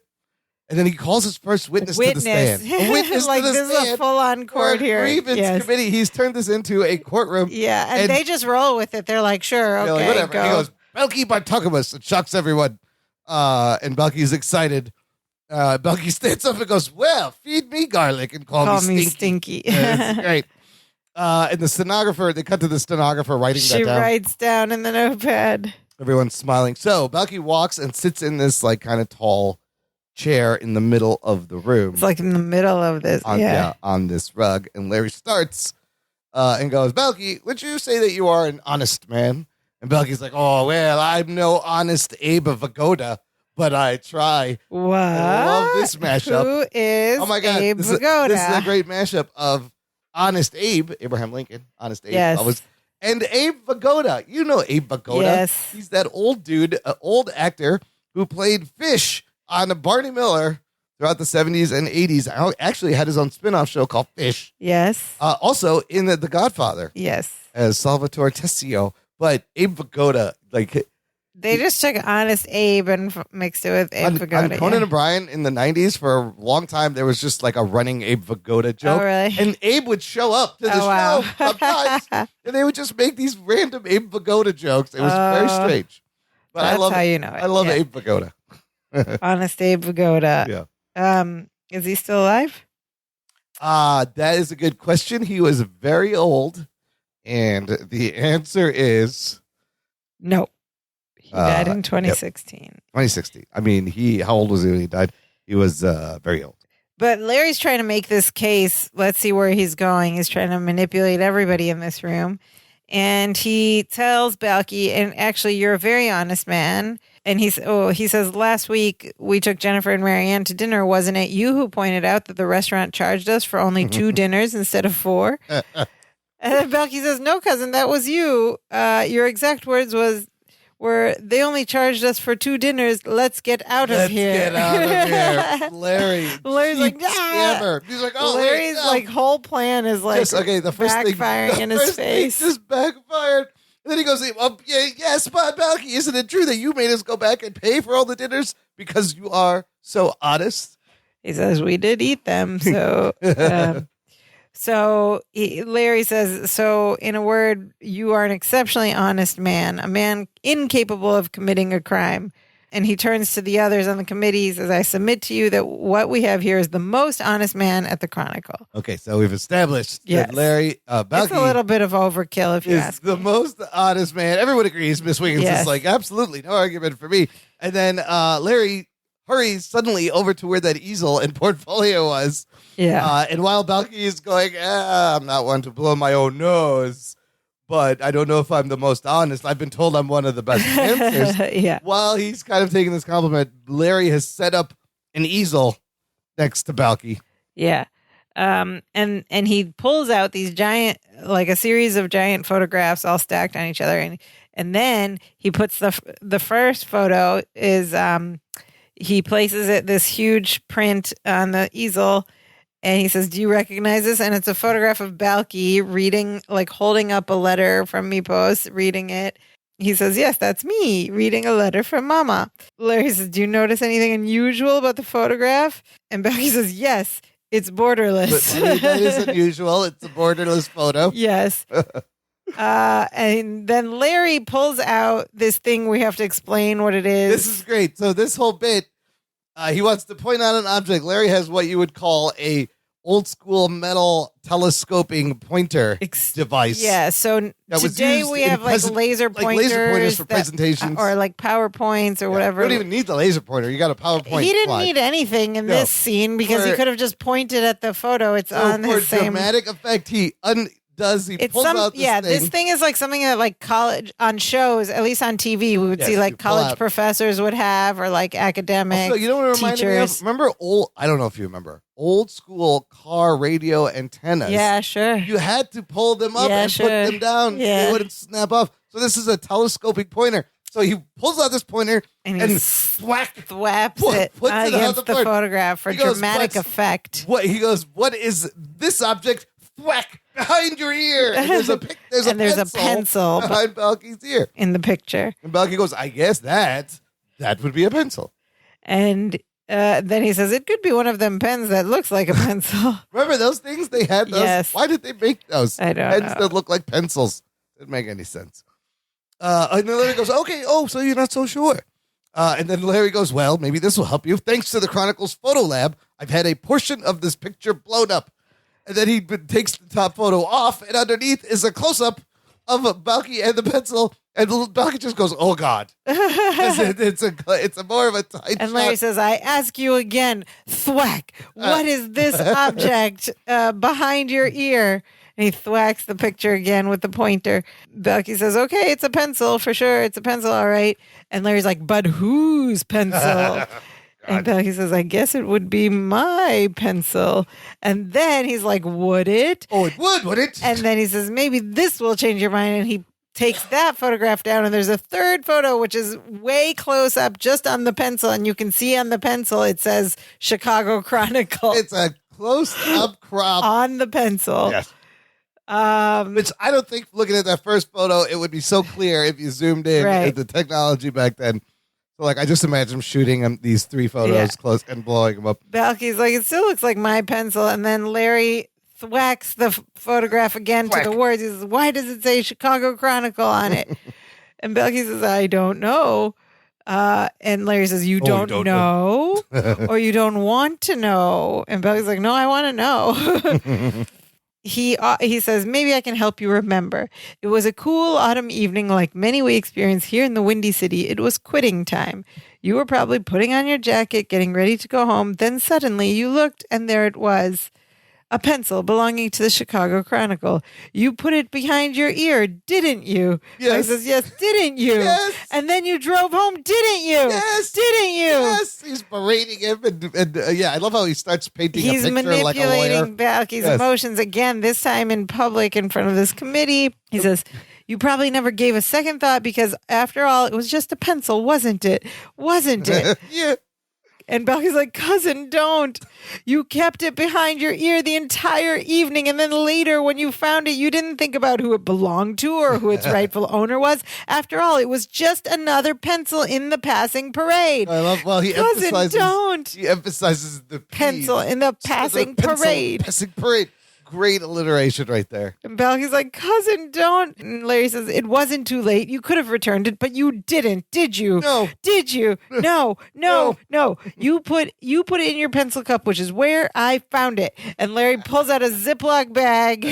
And then he calls his first witness to the stand. A witness like to the this stand. is a full-on court here. Grievance committee. He's turned this into a courtroom. Yeah, and they just roll with it. They're like, sure, okay, like, whatever. go. He goes, Belky Bartukamus. It shocks everyone. And Belky's excited. Belky stands up and goes, well, feed me garlic and call me stinky. Yeah, that's great. And the stenographer, they cut to the stenographer writing that down. She writes down in the notepad. Everyone's smiling. So Belky walks and sits in this like kind of tall chair in the middle of the room. It's like in the middle of this. On this rug. And Larry starts and goes, Belky, would you say that you are an honest man? And Belky's like, oh, well, I'm no honest Abe of Vagoda, but I try. What? I love this mashup. Who is Abe Vagoda? This is a great mashup of Honest Abe, Abraham Lincoln, Honest Abe. Yes. And Abe Vagoda. You know Abe Vagoda. Yes. He's that old dude, old actor who played Fish on Barney Miller throughout the 70s and 80s. Actually had his own spin-off show called Fish. Yes. Also in The Godfather. Yes. As Salvatore Tessio. But Abe Vagoda, like... They just took Honest Abe and mixed it with Abe Vagoda. On Conan O'Brien in the 90s, for a long time, there was just like a running Abe Vagoda joke. Oh, really? And Abe would show up to the show sometimes, and they would just make these random Abe Vagoda jokes. It was very strange. But that's I love how you know it. I love Abe Vagoda. Honest Abe Vagoda. Yeah. Is he still alive? That is a good question. He was very old, and the answer is no. He died in 2016. 2016. I mean, how old was he when he died? He was very old. But Larry's trying to make this case. Let's see where he's going. He's trying to manipulate everybody in this room. And he tells Balky, and actually, you're a very honest man. And he says, last week we took Jennifer and Marianne to dinner. Wasn't it you who pointed out that the restaurant charged us for only 2 dinners instead of 4? And then Balky says, no, cousin, that was you. Your exact words were they only charged us for 2 dinners. Let's get out of here. Let's get out of here. Larry's like, scammer. He's like, oh, Larry's like whole plan is like the first backfiring thing, in his face. Just backfired. And then he goes, yes, but Balky, isn't it true that you made us go back and pay for all the dinners because you are so honest? He says, we did eat them. So, Larry says, so in a word, you are an exceptionally honest man, a man incapable of committing a crime. And he turns to the others on the committee. He says, I submit to you that what we have here is the most honest man at the Chronicle. Okay, so we've established that Larry Balky it's a little bit of overkill if you ask the me. most honest man. Everyone agrees. Miss Wiggins is like, absolutely, no argument for me. And then Larry hurries suddenly over to where that easel and portfolio was. Yeah. And while Balky is going, I'm not one to blow my own nose, but I don't know if I'm the most honest. I've been told I'm one of the best answers. While he's kind of taking this compliment, Larry has set up an easel next to Balky. Yeah. And he pulls out these giant, like a series of giant photographs all stacked on each other. And then he puts the first photo is, he places it, this huge print on the easel. And he says, do you recognize this? And it's a photograph of Balky reading, like holding up a letter from MePost, reading it. He says, yes, that's me reading a letter from Mama. Larry says, do you notice anything unusual about the photograph? And Balky says, yes, it's borderless. That is unusual. It's a borderless photo. Yes. And then Larry pulls out this thing. We have to explain what it is. This is great. So this whole bit, he wants to point out an object. Larry has what you would call a old school metal telescoping pointer device. Yeah. So was today used we in have like laser pointers for presentations. or like PowerPoints or whatever. You don't even need the laser pointer. You got a PowerPoint. He didn't slide. need anything in this scene because he could have just pointed at the photo. It's on his same dramatic effect. He pulls out this thing. This thing is like something that like college on shows, at least on TV, we would see like college professors would have or like academic So you know what it reminded me of? teachers. Remember I don't know if you remember old school car radio antennas. Yeah, sure. You had to pull them up and put them down. Yeah. They wouldn't snap off. So this is a telescopic pointer. So he pulls out this pointer and thwaps it puts it against the photograph for dramatic effect. He goes, what is this object? Thwack behind your ear. And there's a pencil behind Balky's ear in the picture. And Balky goes, I guess that would be a pencil. And then he says, it could be one of them pens that looks like a pencil. Remember those things? They had those. Yes. Why did they make those? I don't Pens know. that look like pencils. Didn't make any sense. And then Larry goes, okay, so you're not so sure. And then Larry goes, well, maybe this will help you. Thanks to the Chronicles Photo Lab, I've had a portion of this picture blown up. And then he takes the top photo off, and underneath is a close-up of Balky and the pencil. And Balky just goes, oh, God. It's a more of a tight And Larry shot. says, I ask you again, thwack, what is this object behind your ear? And he thwacks the picture again with the pointer. Balky says, okay, it's a pencil for sure. It's a pencil, all right. And Larry's like, but whose pencil? And Balky says, I guess it would be my pencil. And then he's like, would it? Oh, it would it? And then he says, maybe this will change your mind. And he takes that photograph down. And there's a third photo, which is way close up just on the pencil. And you can see on the pencil, it says Chicago Chronicle. It's a close-up crop. On the pencil. Yes. Which I don't think, looking at that first photo, it would be so clear if you zoomed in at the technology back then. So, I just imagine him shooting these three photos close and blowing them up. Balky's like, it still looks like my pencil. And then Larry thwacks the photograph again to the words. He says, why does it say Chicago Chronicle on it? And Balky says, I don't know. And Larry says, you don't know? Or you don't want to know? And Balky's like, no, I want to know. He says, maybe I can help you remember. It was a cool autumn evening like many we experience here in the Windy City. It was quitting time. You were probably putting on your jacket, getting ready to go home. Then suddenly you looked and there it was. A pencil belonging to the Chicago Chronicle. You put it behind your ear, didn't you? Yes. He says, yes, didn't you? Yes. And then you drove home, didn't you? Yes. Didn't you? Yes. He's berating him. And I love how he starts painting He's a picture like a lawyer. manipulating Balky's emotions again, this time in public in front of this committee. He says, you probably never gave a second thought because after all, it was just a pencil, wasn't it? Wasn't it? Yeah. And Balky's like, cousin, don't. You kept it behind your ear the entire evening. And then later, when you found it, you didn't think about who it belonged to or who its rightful owner was. After all, it was just another pencil in the passing parade. I love, cousin, don't. He emphasizes the Pencil in the passing parade. Passing parade. Great alliteration right there. And Balky's like, cousin, don't. And Larry says, it wasn't too late. You could have returned it, but you didn't, did you? No. Did you? No. You put it in your pencil cup, which is where I found it. And Larry pulls out a Ziploc bag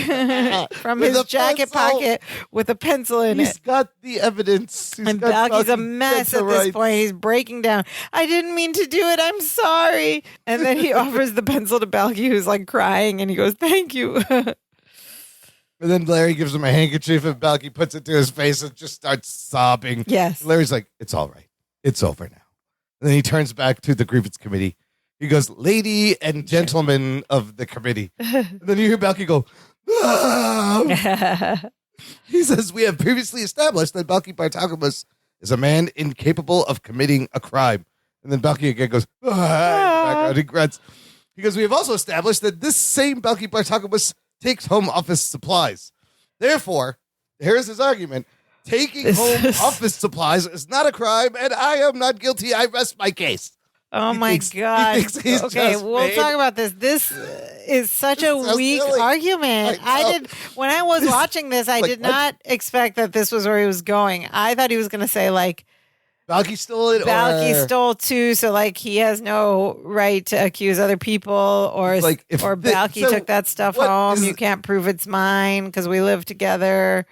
from his jacket pocket with a pencil in He's it. got the evidence. And Balky's a mess at this point. He's breaking down. I didn't mean to do it. I'm sorry. And then he offers the pencil to Balky, who's like crying, and he goes, thank you. And then Larry gives him a handkerchief and Balky puts it to his face and just starts sobbing. Yes. Larry's like, it's all right. It's over now. And then he turns back to the grievance committee. He goes, lady and gentlemen of the committee. And then you hear Balky go, ah! He says, we have previously established that Balky Bartoglamus is a man incapable of committing a crime. And then Balky again goes, ah! In the background, he grunts. He goes, we have also established that this same Balky Bartoglamus takes home office supplies. Therefore, here's his argument. Taking home office supplies is not a crime, and I am not guilty. I rest my case. Oh, He my thinks- God. he thinks he's Okay, just we'll made- talk about this. This is such a so weak silly. argument. I know. When I was watching this, I like, did what? not expect that this was where he was going. I thought he was going to say, like, Balky stole it. Balky or... stole too, so like he has no right to accuse other people, or Like, if Balky so took that stuff what home. is- You can't prove it's mine because we live together.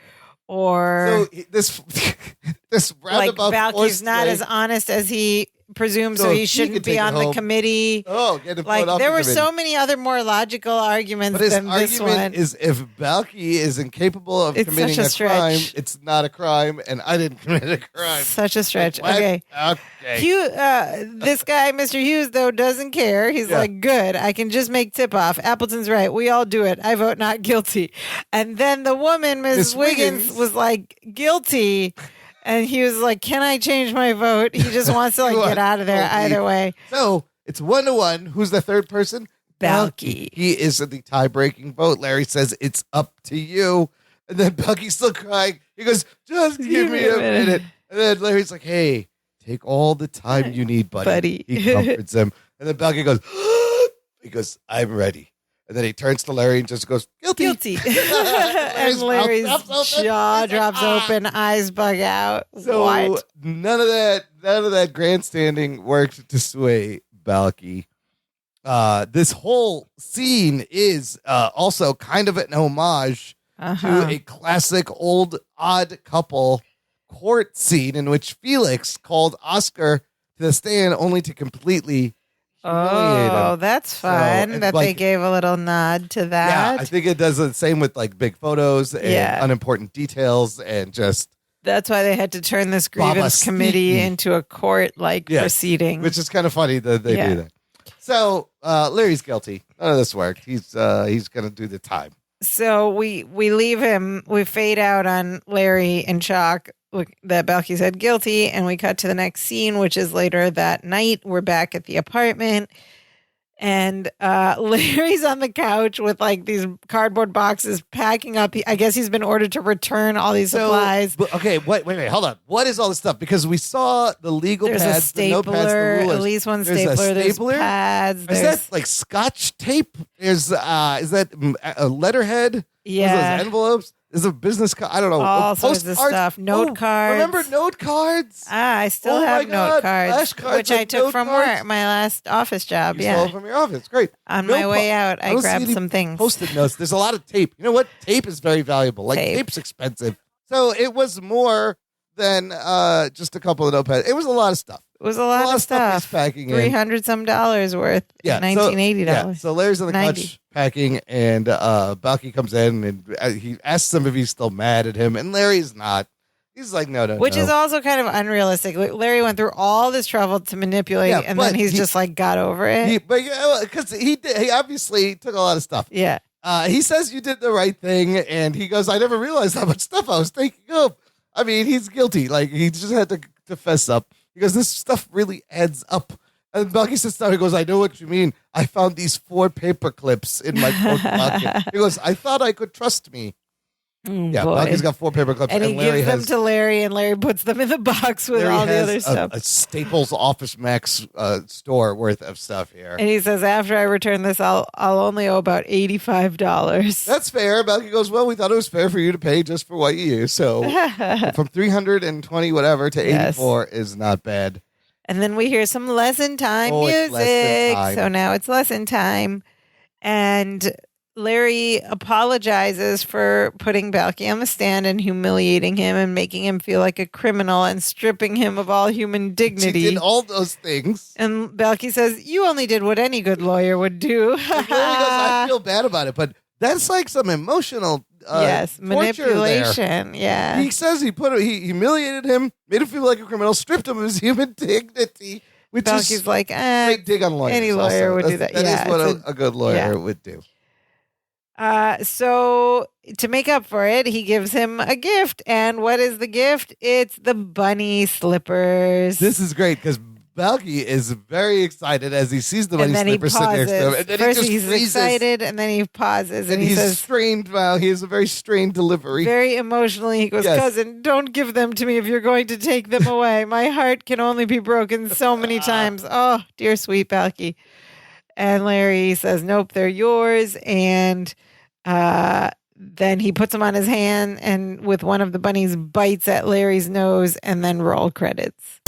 Or So this like roundabout Balky's forced not way- as honest as he presumes, so So he he shouldn't could be take it on the home. committee. Oh, get him Like thrown off there the were committee. so many other more logical arguments But his than this argument one. is if Balky is incapable of It's committing such a a crime, stretch. it's not a crime, and I didn't commit a crime. Such a stretch. What? Okay. Okay. This guy, Mr. Hughes, though, doesn't care. He's Yeah. like, good, I can just make tip off. Appleton's right. We all do it. I vote not guilty. And then the woman, Ms. Miss Wiggins, Wiggins. was like, guilty. And he was like, can I change my vote? He just wants to like get out of there either way. So it's 1-1. Who's the third person? Balky. He is in the tie-breaking vote. Larry says it's up to you, and then Balky's still crying. He goes, "Just give me a minute." And then Larry's like, "Hey, take all the time you need, buddy." He comforts him, and then Balky goes, "He goes, I'm ready." And then he turns to Larry and just goes, "Guilty." Guilty. And Larry's jaw drops open, eyes bug out. So What? none of that grandstanding worked to sway Balky. This whole scene is also kind of an homage to a classic old odd couple court scene in which Felix called Oscar to the stand only to completely humiliate Oh, him. that's So, fun it's that they like- gave a little nod to that. Yeah, I think it does the same with like big photos and Yeah. unimportant details and just That's why they had to turn this Baba grievance committee Sneaky. into a court-like Yes, proceeding. which is kind of funny that they Yeah. do that. So Larry's guilty. None of this worked. He's gonna do the time. So we leave him. We fade out on Larry and Chalk that Balky said guilty, and we cut to the next scene, which is later that night. We're back at the apartment, and Larry's on the couch with like these cardboard boxes packing up. I guess he's been ordered to return all these supplies. But, okay, wait, hold on. What is all this stuff? Because we saw the legal There's pads, a the notepads, the stapler, rulers. at least one There's a stapler. There's stapler? pads. Is There's that like Scotch tape? Is that a letterhead? yeah. Those envelopes? Is a business card? I don't know. All sorts of Postcards? stuff. Note cards. Remember note cards? I still Oh my have note God, flash cards, cards which I with took note from cards? work, my last office job. You stole Yeah. it from your office. Great. On No my way po- out, I don't see grabbed any some things. Post-it notes. There's a lot of tape. You know what? Tape is very valuable. Like Tape. tape's expensive. So it was more than just a couple of notepads. It was a lot of stuff. It was a lot of he's stuff. packing in. $300 some worth. Yeah, Yeah, $1980. Yeah, so Larry's on the 90. couch packing, and Balky comes in, and he asks him if he's still mad at him, and Larry's not. He's like, no. Which is also kind of unrealistic. Larry went through all this trouble to manipulate, Yeah, and but then he's he- just like got over it. because he obviously took a lot of stuff. Yeah. He says you did the right thing, and he goes, I never realized how much stuff I was thinking of. I mean, he's guilty. Like, he just had to fess up. He goes, this stuff really adds up. And Balky sits down. He goes, I know what you mean. I found these 4 paper clips in my coat pocket. He goes, I thought I could trust me. Yeah, boy. Balky's got 4 paper clips. And he Larry gives them has, to Larry, and Larry puts them in the box with Larry all the has other stuff. a Staples Office Max store worth of stuff here. And he says, after I return this, I'll only owe about $85. That's fair. Balky goes, well, we thought it was fair for you to pay just for what you use. So from 320 whatever to Yes. 84 is not bad. And then we hear some lesson time Oh, it's music. lesson time. So now it's lesson time. And Larry apologizes for putting Balky on the stand and humiliating him and making him feel like a criminal and stripping him of all human She dignity. did all those things. And Balky says, you only did what any good lawyer would do. Like, Larry goes, I feel bad about it, but that's like some emotional yes, torture there. manipulation. Yeah. He says he humiliated him, made him feel like a criminal, stripped him of his human dignity, which Balky's is like, great dig on lawyers. any lawyer also. would do That's- that. Yeah, That is what it's a good lawyer yeah. would do. So to make up for it, he gives him a gift. And what is the gift? It's the bunny slippers. This is great because Balky is very excited as he sees the bunny and then he slipper sitting next to him. pauses. And then First he just he's freezes. excited, and then he pauses, and he he's says, strained. Wow, he has a very strained delivery. very emotionally, he goes, Yes. cousin, don't give them to me if you're going to take them away. My heart can only be broken so many times. Oh, dear sweet Balky. And Larry says, nope, they're yours. And then he puts them on his hand, and with one of the bunnies bites at Larry's nose, and then roll credits.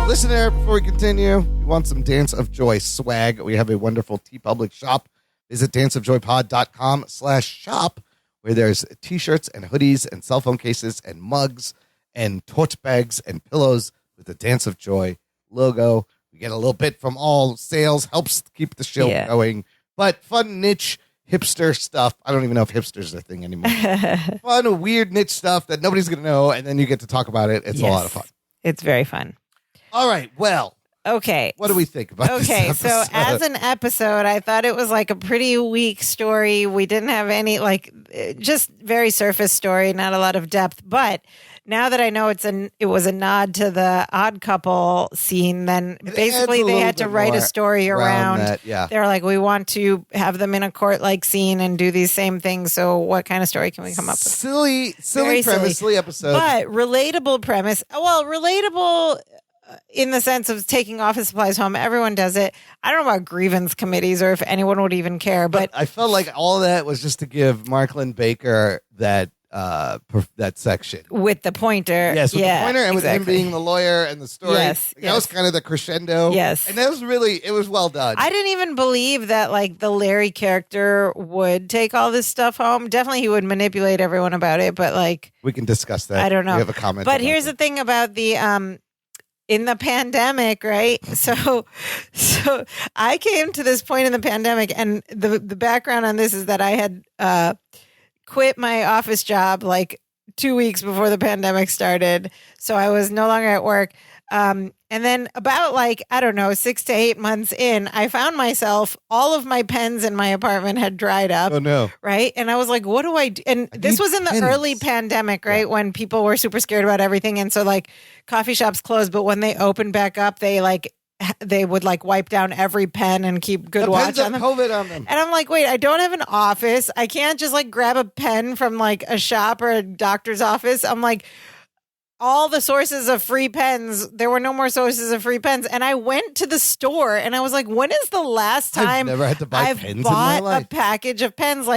Listener, before we continue, you want some Dance of Joy swag? We have a wonderful TeePublic shop. Visit danceofjoypod.com/shop, where there's t-shirts and hoodies and cell phone cases and mugs and tote bags and pillows with the Dance of Joy logo. We get a little bit from all sales, helps keep the show going. But fun niche hipster stuff. I don't even know if hipster's a thing anymore. Fun, weird niche stuff that nobody's going to know, and then you get to talk about it. It's a lot of fun. It's very fun. All right, well. Okay. What do we think about this episode? So as an episode, I thought it was like a pretty weak story. We didn't have any, just very surface story, not a lot of depth. But now that I know it was a nod to the Odd Couple scene, then basically they had to write a story around that. Yeah. They're like, we want to have them in a court-like scene and do these same things. So what kind of story can we come up with? Silly premise, silly episode. But relatable premise. Well, relatable in the sense of taking office supplies home. Everyone does it. I don't know about grievance committees or if anyone would even care, but I felt like all that was just to give Marklyn Baker that section with the pointer. Yes, with the pointer and with him being the lawyer and the story. Yes, that was kind of the crescendo. Yes, and that was it was well done. I didn't even believe that the Larry character would take all this stuff home. Definitely, he would manipulate everyone about it, but we can discuss that. I don't know. We have a comment. But here's the thing about the in the pandemic, right? So I came to this point in the pandemic, and the background on this is that I had quit my office job 2 weeks before the pandemic started. So I was no longer at work. And then about 6 to 8 months in, I found myself, all of my pens in my apartment had dried up. Oh no. Right. And I was like, what do I do? And this was in the early pandemic, right? Yeah. When people were super scared about everything. And so coffee shops closed, but when they opened back up, they would wipe down every pen and keep good watch on them. COVID on them. And I'm like, wait, I don't have an office. I can't just grab a pen from a shop or a doctor's office. I'm like, all the sources of free pens, there were no more sources of free pens. And I went to the store and I was like, when is the last time I've never had to buy pens in my life. A package of pens?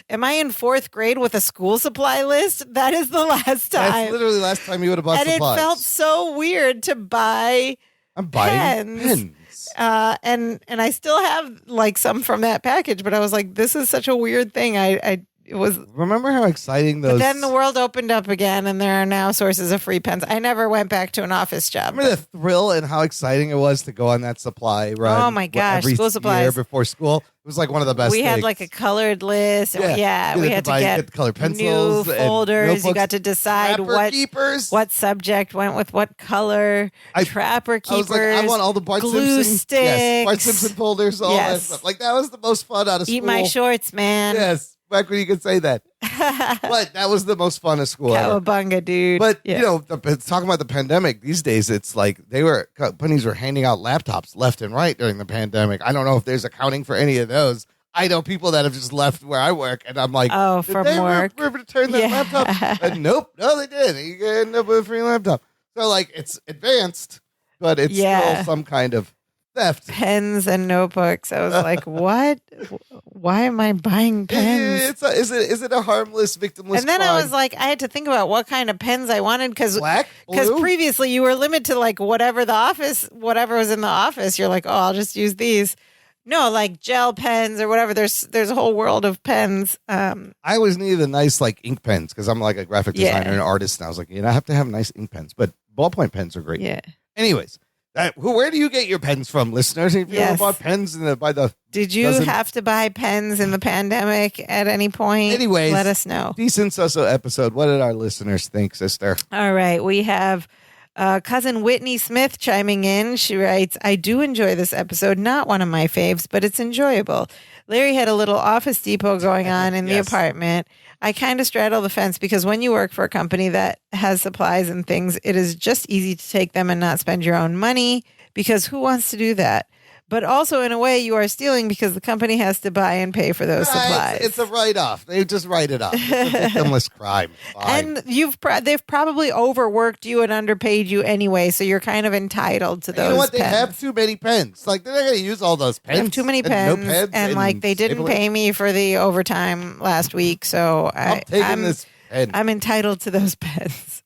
Am I in 4th grade with a school supply list? That is the last time. That's literally the last time you would have bought supplies. And it felt so weird to buy I'm buying pens. And I still have some from that package, but I was like, this is such a weird thing. It was. Remember how exciting those. But then the world opened up again, and there are now sources of free pens. I never went back to an office job. Remember the thrill and how exciting it was to go on that supply run? Oh my gosh, school supplies year before school. It was one of the best. We things. had a colored list. Yeah, we had to get colored pencils, new folders. You got to decide keepers. What subject went with what color. Trapper keepers. I want all the Bart glue Simpson sticks. Yes, Bart Simpson folders. All that stuff. That was the most fun out of school. Eat my shorts, man. Yes. Back when you could say that. But that was the most fun of school ever. Cowabunga, dude. But, talking about the pandemic, these days, it's companies were handing out laptops left and right during the pandemic. I don't know if there's accounting for any of those. I know people that have just left where I work, and I'm like, oh, from work. Did they return that laptop? And nope. No, they did. You end up with a free laptop. So, it's advanced, but it's still some kind of theft. Pens and notebooks. I was like, what? Why am I buying pens? Is it a harmless, victimless And then crime? I was like, I had to think about what kind of pens I wanted because previously you were limited to whatever was in the office. You're like, oh, I'll just use these. No, gel pens or whatever. There's a whole world of pens. I always needed a nice ink pens because I'm a graphic designer and an artist, and I was like, I have to have nice ink pens, but ballpoint pens are great. Yeah. Anyways. Where do you get your pens from, listeners? If you ever bought pens Did you have to buy pens in the pandemic at any point? Anyways, let us know. Decent so episode. What did our listeners think, sister? All right. We have cousin Whitney Smith chiming in. She writes, I do enjoy this episode. Not one of my faves, but it's enjoyable. Larry had a little Office Depot going on in the apartment. I kind of straddle the fence because when you work for a company that has supplies and things, it is just easy to take them and not spend your own money because who wants to do that? But also, in a way, you are stealing because the company has to buy and pay for those supplies. It's a write-off. They just write it off. It's a victimless crime. Fine. And they've probably overworked you and underpaid you anyway, so you're kind of entitled to those. You know what? Pens. They have too many pens. They're not going to use all those pens. They have too many pens, and they didn't pay me for the overtime last week, so I'm taking this pen. I'm entitled to those pens.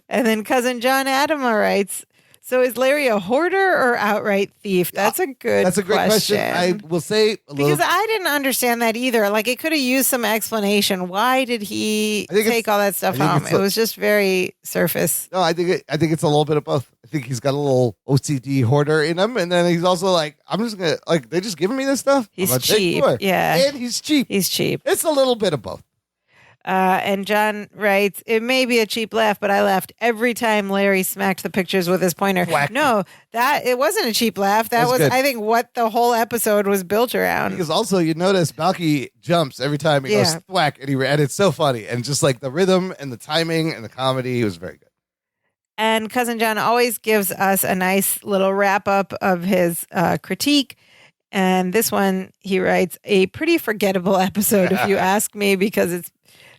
And then cousin John Adama writes, so is Larry a hoarder or outright thief? That's a good That's a great question. I will say because I didn't understand that either. Like it could have used some explanation. Why did he take all that stuff home? It was just very surface. No, I think it's a little bit of both. I think he's got a little OCD hoarder in him, and then he's also like, I'm just gonna they're just giving me this stuff. He's cheap, yeah, and he's cheap. He's cheap. It's a little bit of both. And John writes, it may be a cheap laugh, but I laughed every time Larry smacked the pictures with his pointer. Whack. No, it wasn't a cheap laugh. That was I think, what the whole episode was built around. Because also, you notice Balky jumps every time he goes thwack, and it's so funny. And just like the rhythm and the timing and the comedy, was very good. And Cousin John always gives us a nice little wrap up of his critique. And this one, he writes, a pretty forgettable episode, if you ask me, because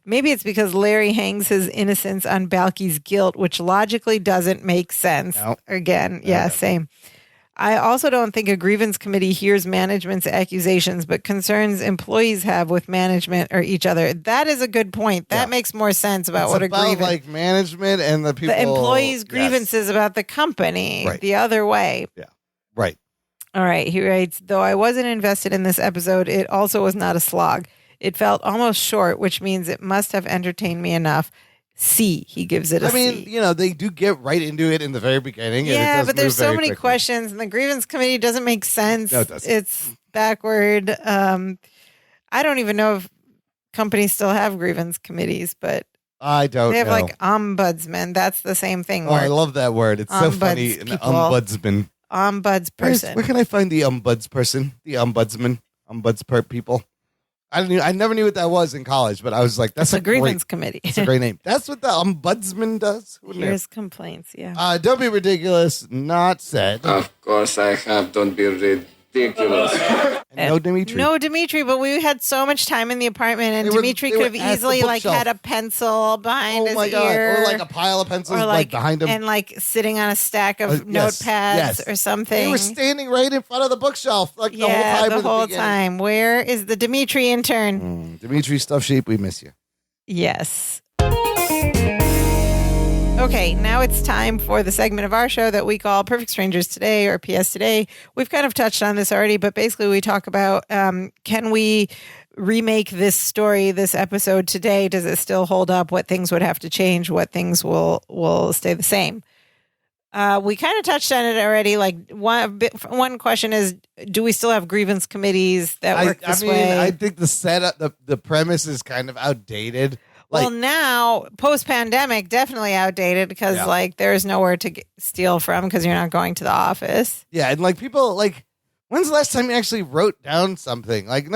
maybe it's because Larry hangs his innocence on Balky's guilt, which logically doesn't make sense. No. Again, yeah, same. I also don't think a grievance committee hears management's accusations, but concerns employees have with management or each other. That is a good point. That makes more sense about what a grievance. Like management and the people, the employees' grievances about the company, the other way. Yeah, right. All right. He writes, though I wasn't invested in this episode, it also was not a slog. It felt almost short, which means it must have entertained me enough. C, he gives it a C. I mean, they do get right into it in the very beginning. Yeah, and it but there's so many quickly. questions, and the grievance committee doesn't make sense. No, it doesn't. It's backward. I don't even know if companies still have grievance committees, but I don't know. They have like ombudsman. That's the same thing. Oh, I love that word. It's so funny. An ombudsman. Ombudsperson. Where can I find the ombudsperson? The ombudsman? People? I never knew what that was in college, but I was like, that's a grievance committee. It's a great name. That's what the ombudsman does. Here's complaints, yeah. Don't be ridiculous. Not said. Of course I have. Don't be ridiculous. No Dimitri. No Dimitri, but we had so much time in the apartment, and Dimitri could have easily had a pencil behind his ear. Or like a pile of pencils behind him. And like sitting on a stack of notepads or something. They were standing right in front of the bookshelf the whole time. The whole time. Where is the Dimitri intern? Dimitri Stuffed Sheep, we miss you. Yes. Okay, now it's time for the segment of our show that we call Perfect Strangers Today or PS Today. We've kind of touched on this already, but basically we talk about can we remake this story, this episode today? Does it still hold up? What things would have to change? What things will stay the same? We kind of touched on it already. Like one question is, do we still have grievance committees that work this way? I think the setup, the premise is kind of outdated. Well, now, post-pandemic, definitely outdated because, there's nowhere to steal from because you're not going to the office. Yeah, and, people, when's the last time you actually wrote down something? I don't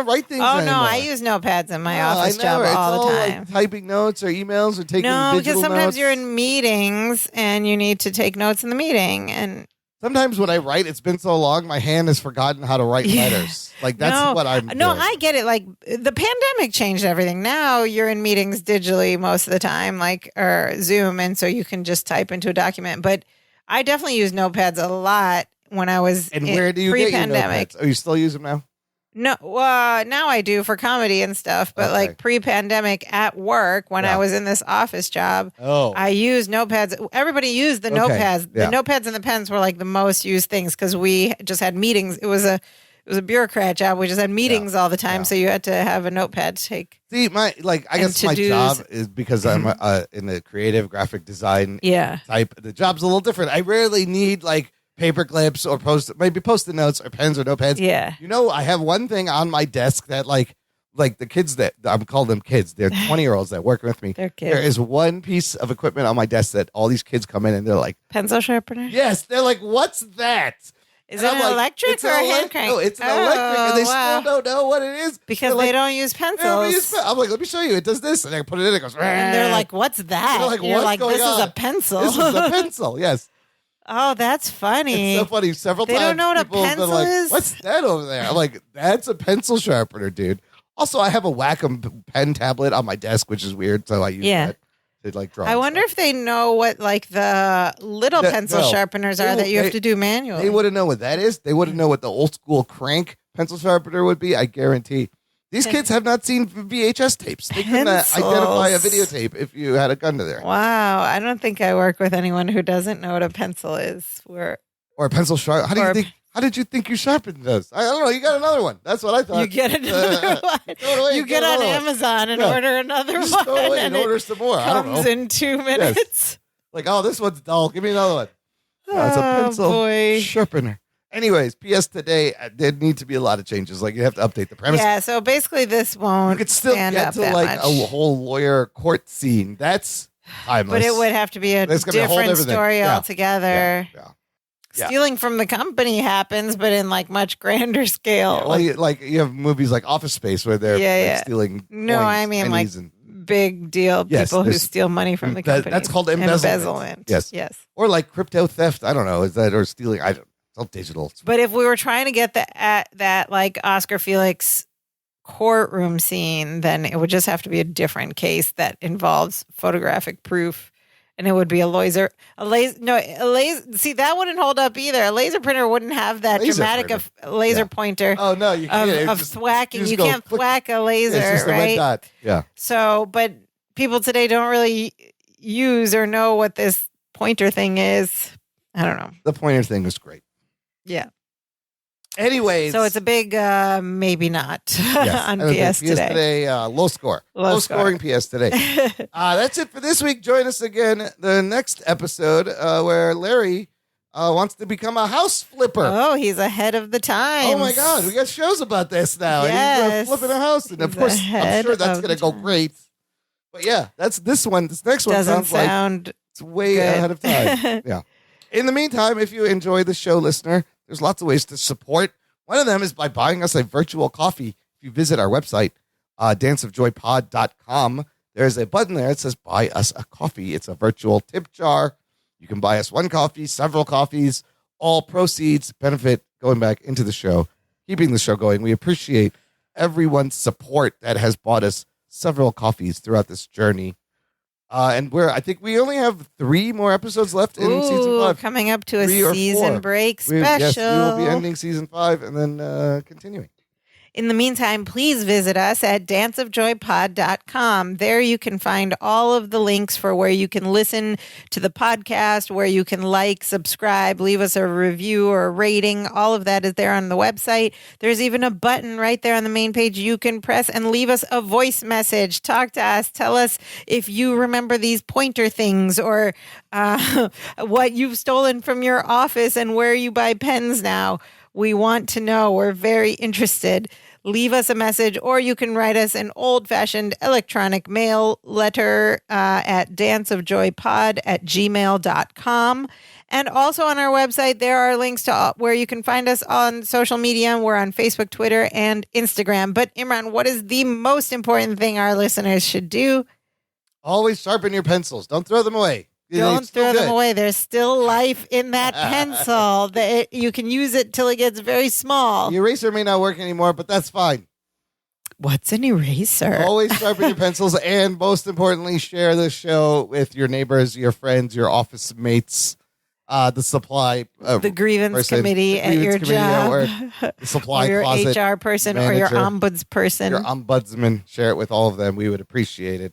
write things anymore. No, I use notepads in my office job all the time. Typing notes or emails or taking digital because sometimes notes. You're in meetings and you need to take notes in the meeting. And sometimes when I write, it's been so long, my hand has forgotten how to write letters. That's what I'm doing. No, I get it. The pandemic changed everything. Now you're in meetings digitally most of the time, or Zoom, and so you can just type into a document. But I definitely use notepads a lot when I was where do you pre-pandemic. Get your notepads? Oh, you still use them now? No, now I do for comedy and stuff, but pre-pandemic at work when I was in this office job, I used notepads. Everybody used the notepads. The notepads and the pens were the most used things because we just had meetings. It was a bureaucrat job. We just had meetings all the time, so you had to have a notepad to take. See, I guess my job is because I'm in the creative graphic design type. The job's a little different. I rarely need paper clips or post-it notes or pens or notepads. Yeah. I have one thing on my desk that the kids that I'm calling them kids. They're 20-year-olds that work with me. They're kids. There is one piece of equipment on my desk that all these kids come in and they're like, pencil sharpener? Yes. They're like, what's that? Is it an electric or a hand crank? No, it's an electric, and they still don't know what it is. Because they don't use pencils. I'm like, let me show you. It does this. And I put it in, it goes, and they're like, what's that? You're like, this is a pencil. This is a pencil, yes. Oh, that's funny. It's so funny. Several times they don't know what a pencil is? What's that over there? I'm like, that's a pencil sharpener, dude. Also, I have a Wacom pen tablet on my desk, which is weird, so I use that. Draw I wonder if they know what the little pencil sharpeners are that you have to do manually. They wouldn't know what that is. They wouldn't know what the old school crank pencil sharpener would be. I guarantee. These kids have not seen VHS tapes. They couldn't identify a videotape if you had a gun to their hand. Wow. I don't think I work with anyone who doesn't know what a pencil is. Or a pencil sharp. How did you think you sharpened those? I don't know. You got another one. That's what I thought. You get another one. You get on Amazon and order another Just one. throw it away and order some more. I don't know. Comes in 2 minutes. Yes. Like, oh, this one's dull. Give me another one. No, it's a pencil sharpener. Anyways, P.S. today, there need to be a lot of changes. Like, you have to update the premise. Yeah, so basically this won't You could still get to like a whole lawyer court scene. That's timeless. But it would have to be a different story altogether. Yeah. Stealing from the company happens, but in like much grander scale. Yeah, like you have movies like Office Space where they're like, stealing. No, coins, I mean like big deal people who steal money from the company. That's called embezzlement. Yes. Or like crypto theft. I don't know. Is that or stealing? It's all digital. But if we were trying to get that like Oscar Felix courtroom scene, then it would just have to be a different case that involves photographic proof. And it would be a laser. See, that wouldn't hold up either. A laser printer wouldn't have that dramatic laser pointer. Oh no, you can't. Of thwacking. You can't thwack a laser, it's just right? a red dot. Yeah. So, but people today don't really use or know what this pointer thing is. I don't know. The pointer thing was great. Yeah. Anyways, so it's a big maybe not on PS today. Low score. Low scoring PS today. That's it for this week. Join us again the next episode where Larry wants to become a house flipper. Oh, he's ahead of the time. Oh my God, we got shows about this now. Yes. And he's flipping a house, and of course, I'm sure that's going to go great. But yeah, that's this one. This next one sounds like it's way ahead of time. Yeah. In the meantime, if you enjoy the show, listener, there's lots of ways to support. One of them is by buying us a virtual coffee. If you visit our website, danceofjoypod.com, there's a button there that says buy us a coffee. It's a virtual tip jar. You can buy us one coffee, several coffees, all proceeds benefit going back into the show, keeping the show going. We appreciate everyone's support that has bought us several coffees throughout this journey. And I think we only have 3 more episodes left in season 5. Coming up to a season break special. Yes, we will be ending season 5 and then continuing. In the meantime, please visit us at danceofjoypod.com. There you can find all of the links for where you can listen to the podcast, where you can like, subscribe, leave us a review or a rating. All of that is there on the website. There's even a button right there on the main page you can press and leave us a voice message. Talk to us. Tell us if you remember these pointer things or what you've stolen from your office and where you buy pens now. We want to know. We're very interested. Leave us a message, or you can write us an old-fashioned electronic mail letter at danceofjoypod@gmail.com. And also on our website, there are links to where you can find us on social media. We're on Facebook, Twitter, and Instagram. But Imran, what is the most important thing our listeners should do? Always sharpen your pencils. Don't throw them away. Don't throw them away. There's still life in that pencil. You can use it till it gets very small. The eraser may not work anymore, but that's fine. What's an eraser? Always sharpen your pencils, and most importantly, share the show with your neighbors, your friends, your office mates, the supply, the grievance committee at your job, or the supply or your closet HR person, manager, or your ombuds person, your ombudsman. Share it with all of them. We would appreciate it.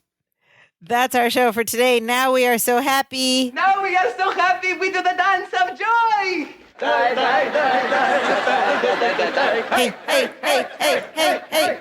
That's our show for today. Now we are so happy. Now we are so happy. We do the dance of joy. Hey, hey, hey, hey, hey, hey.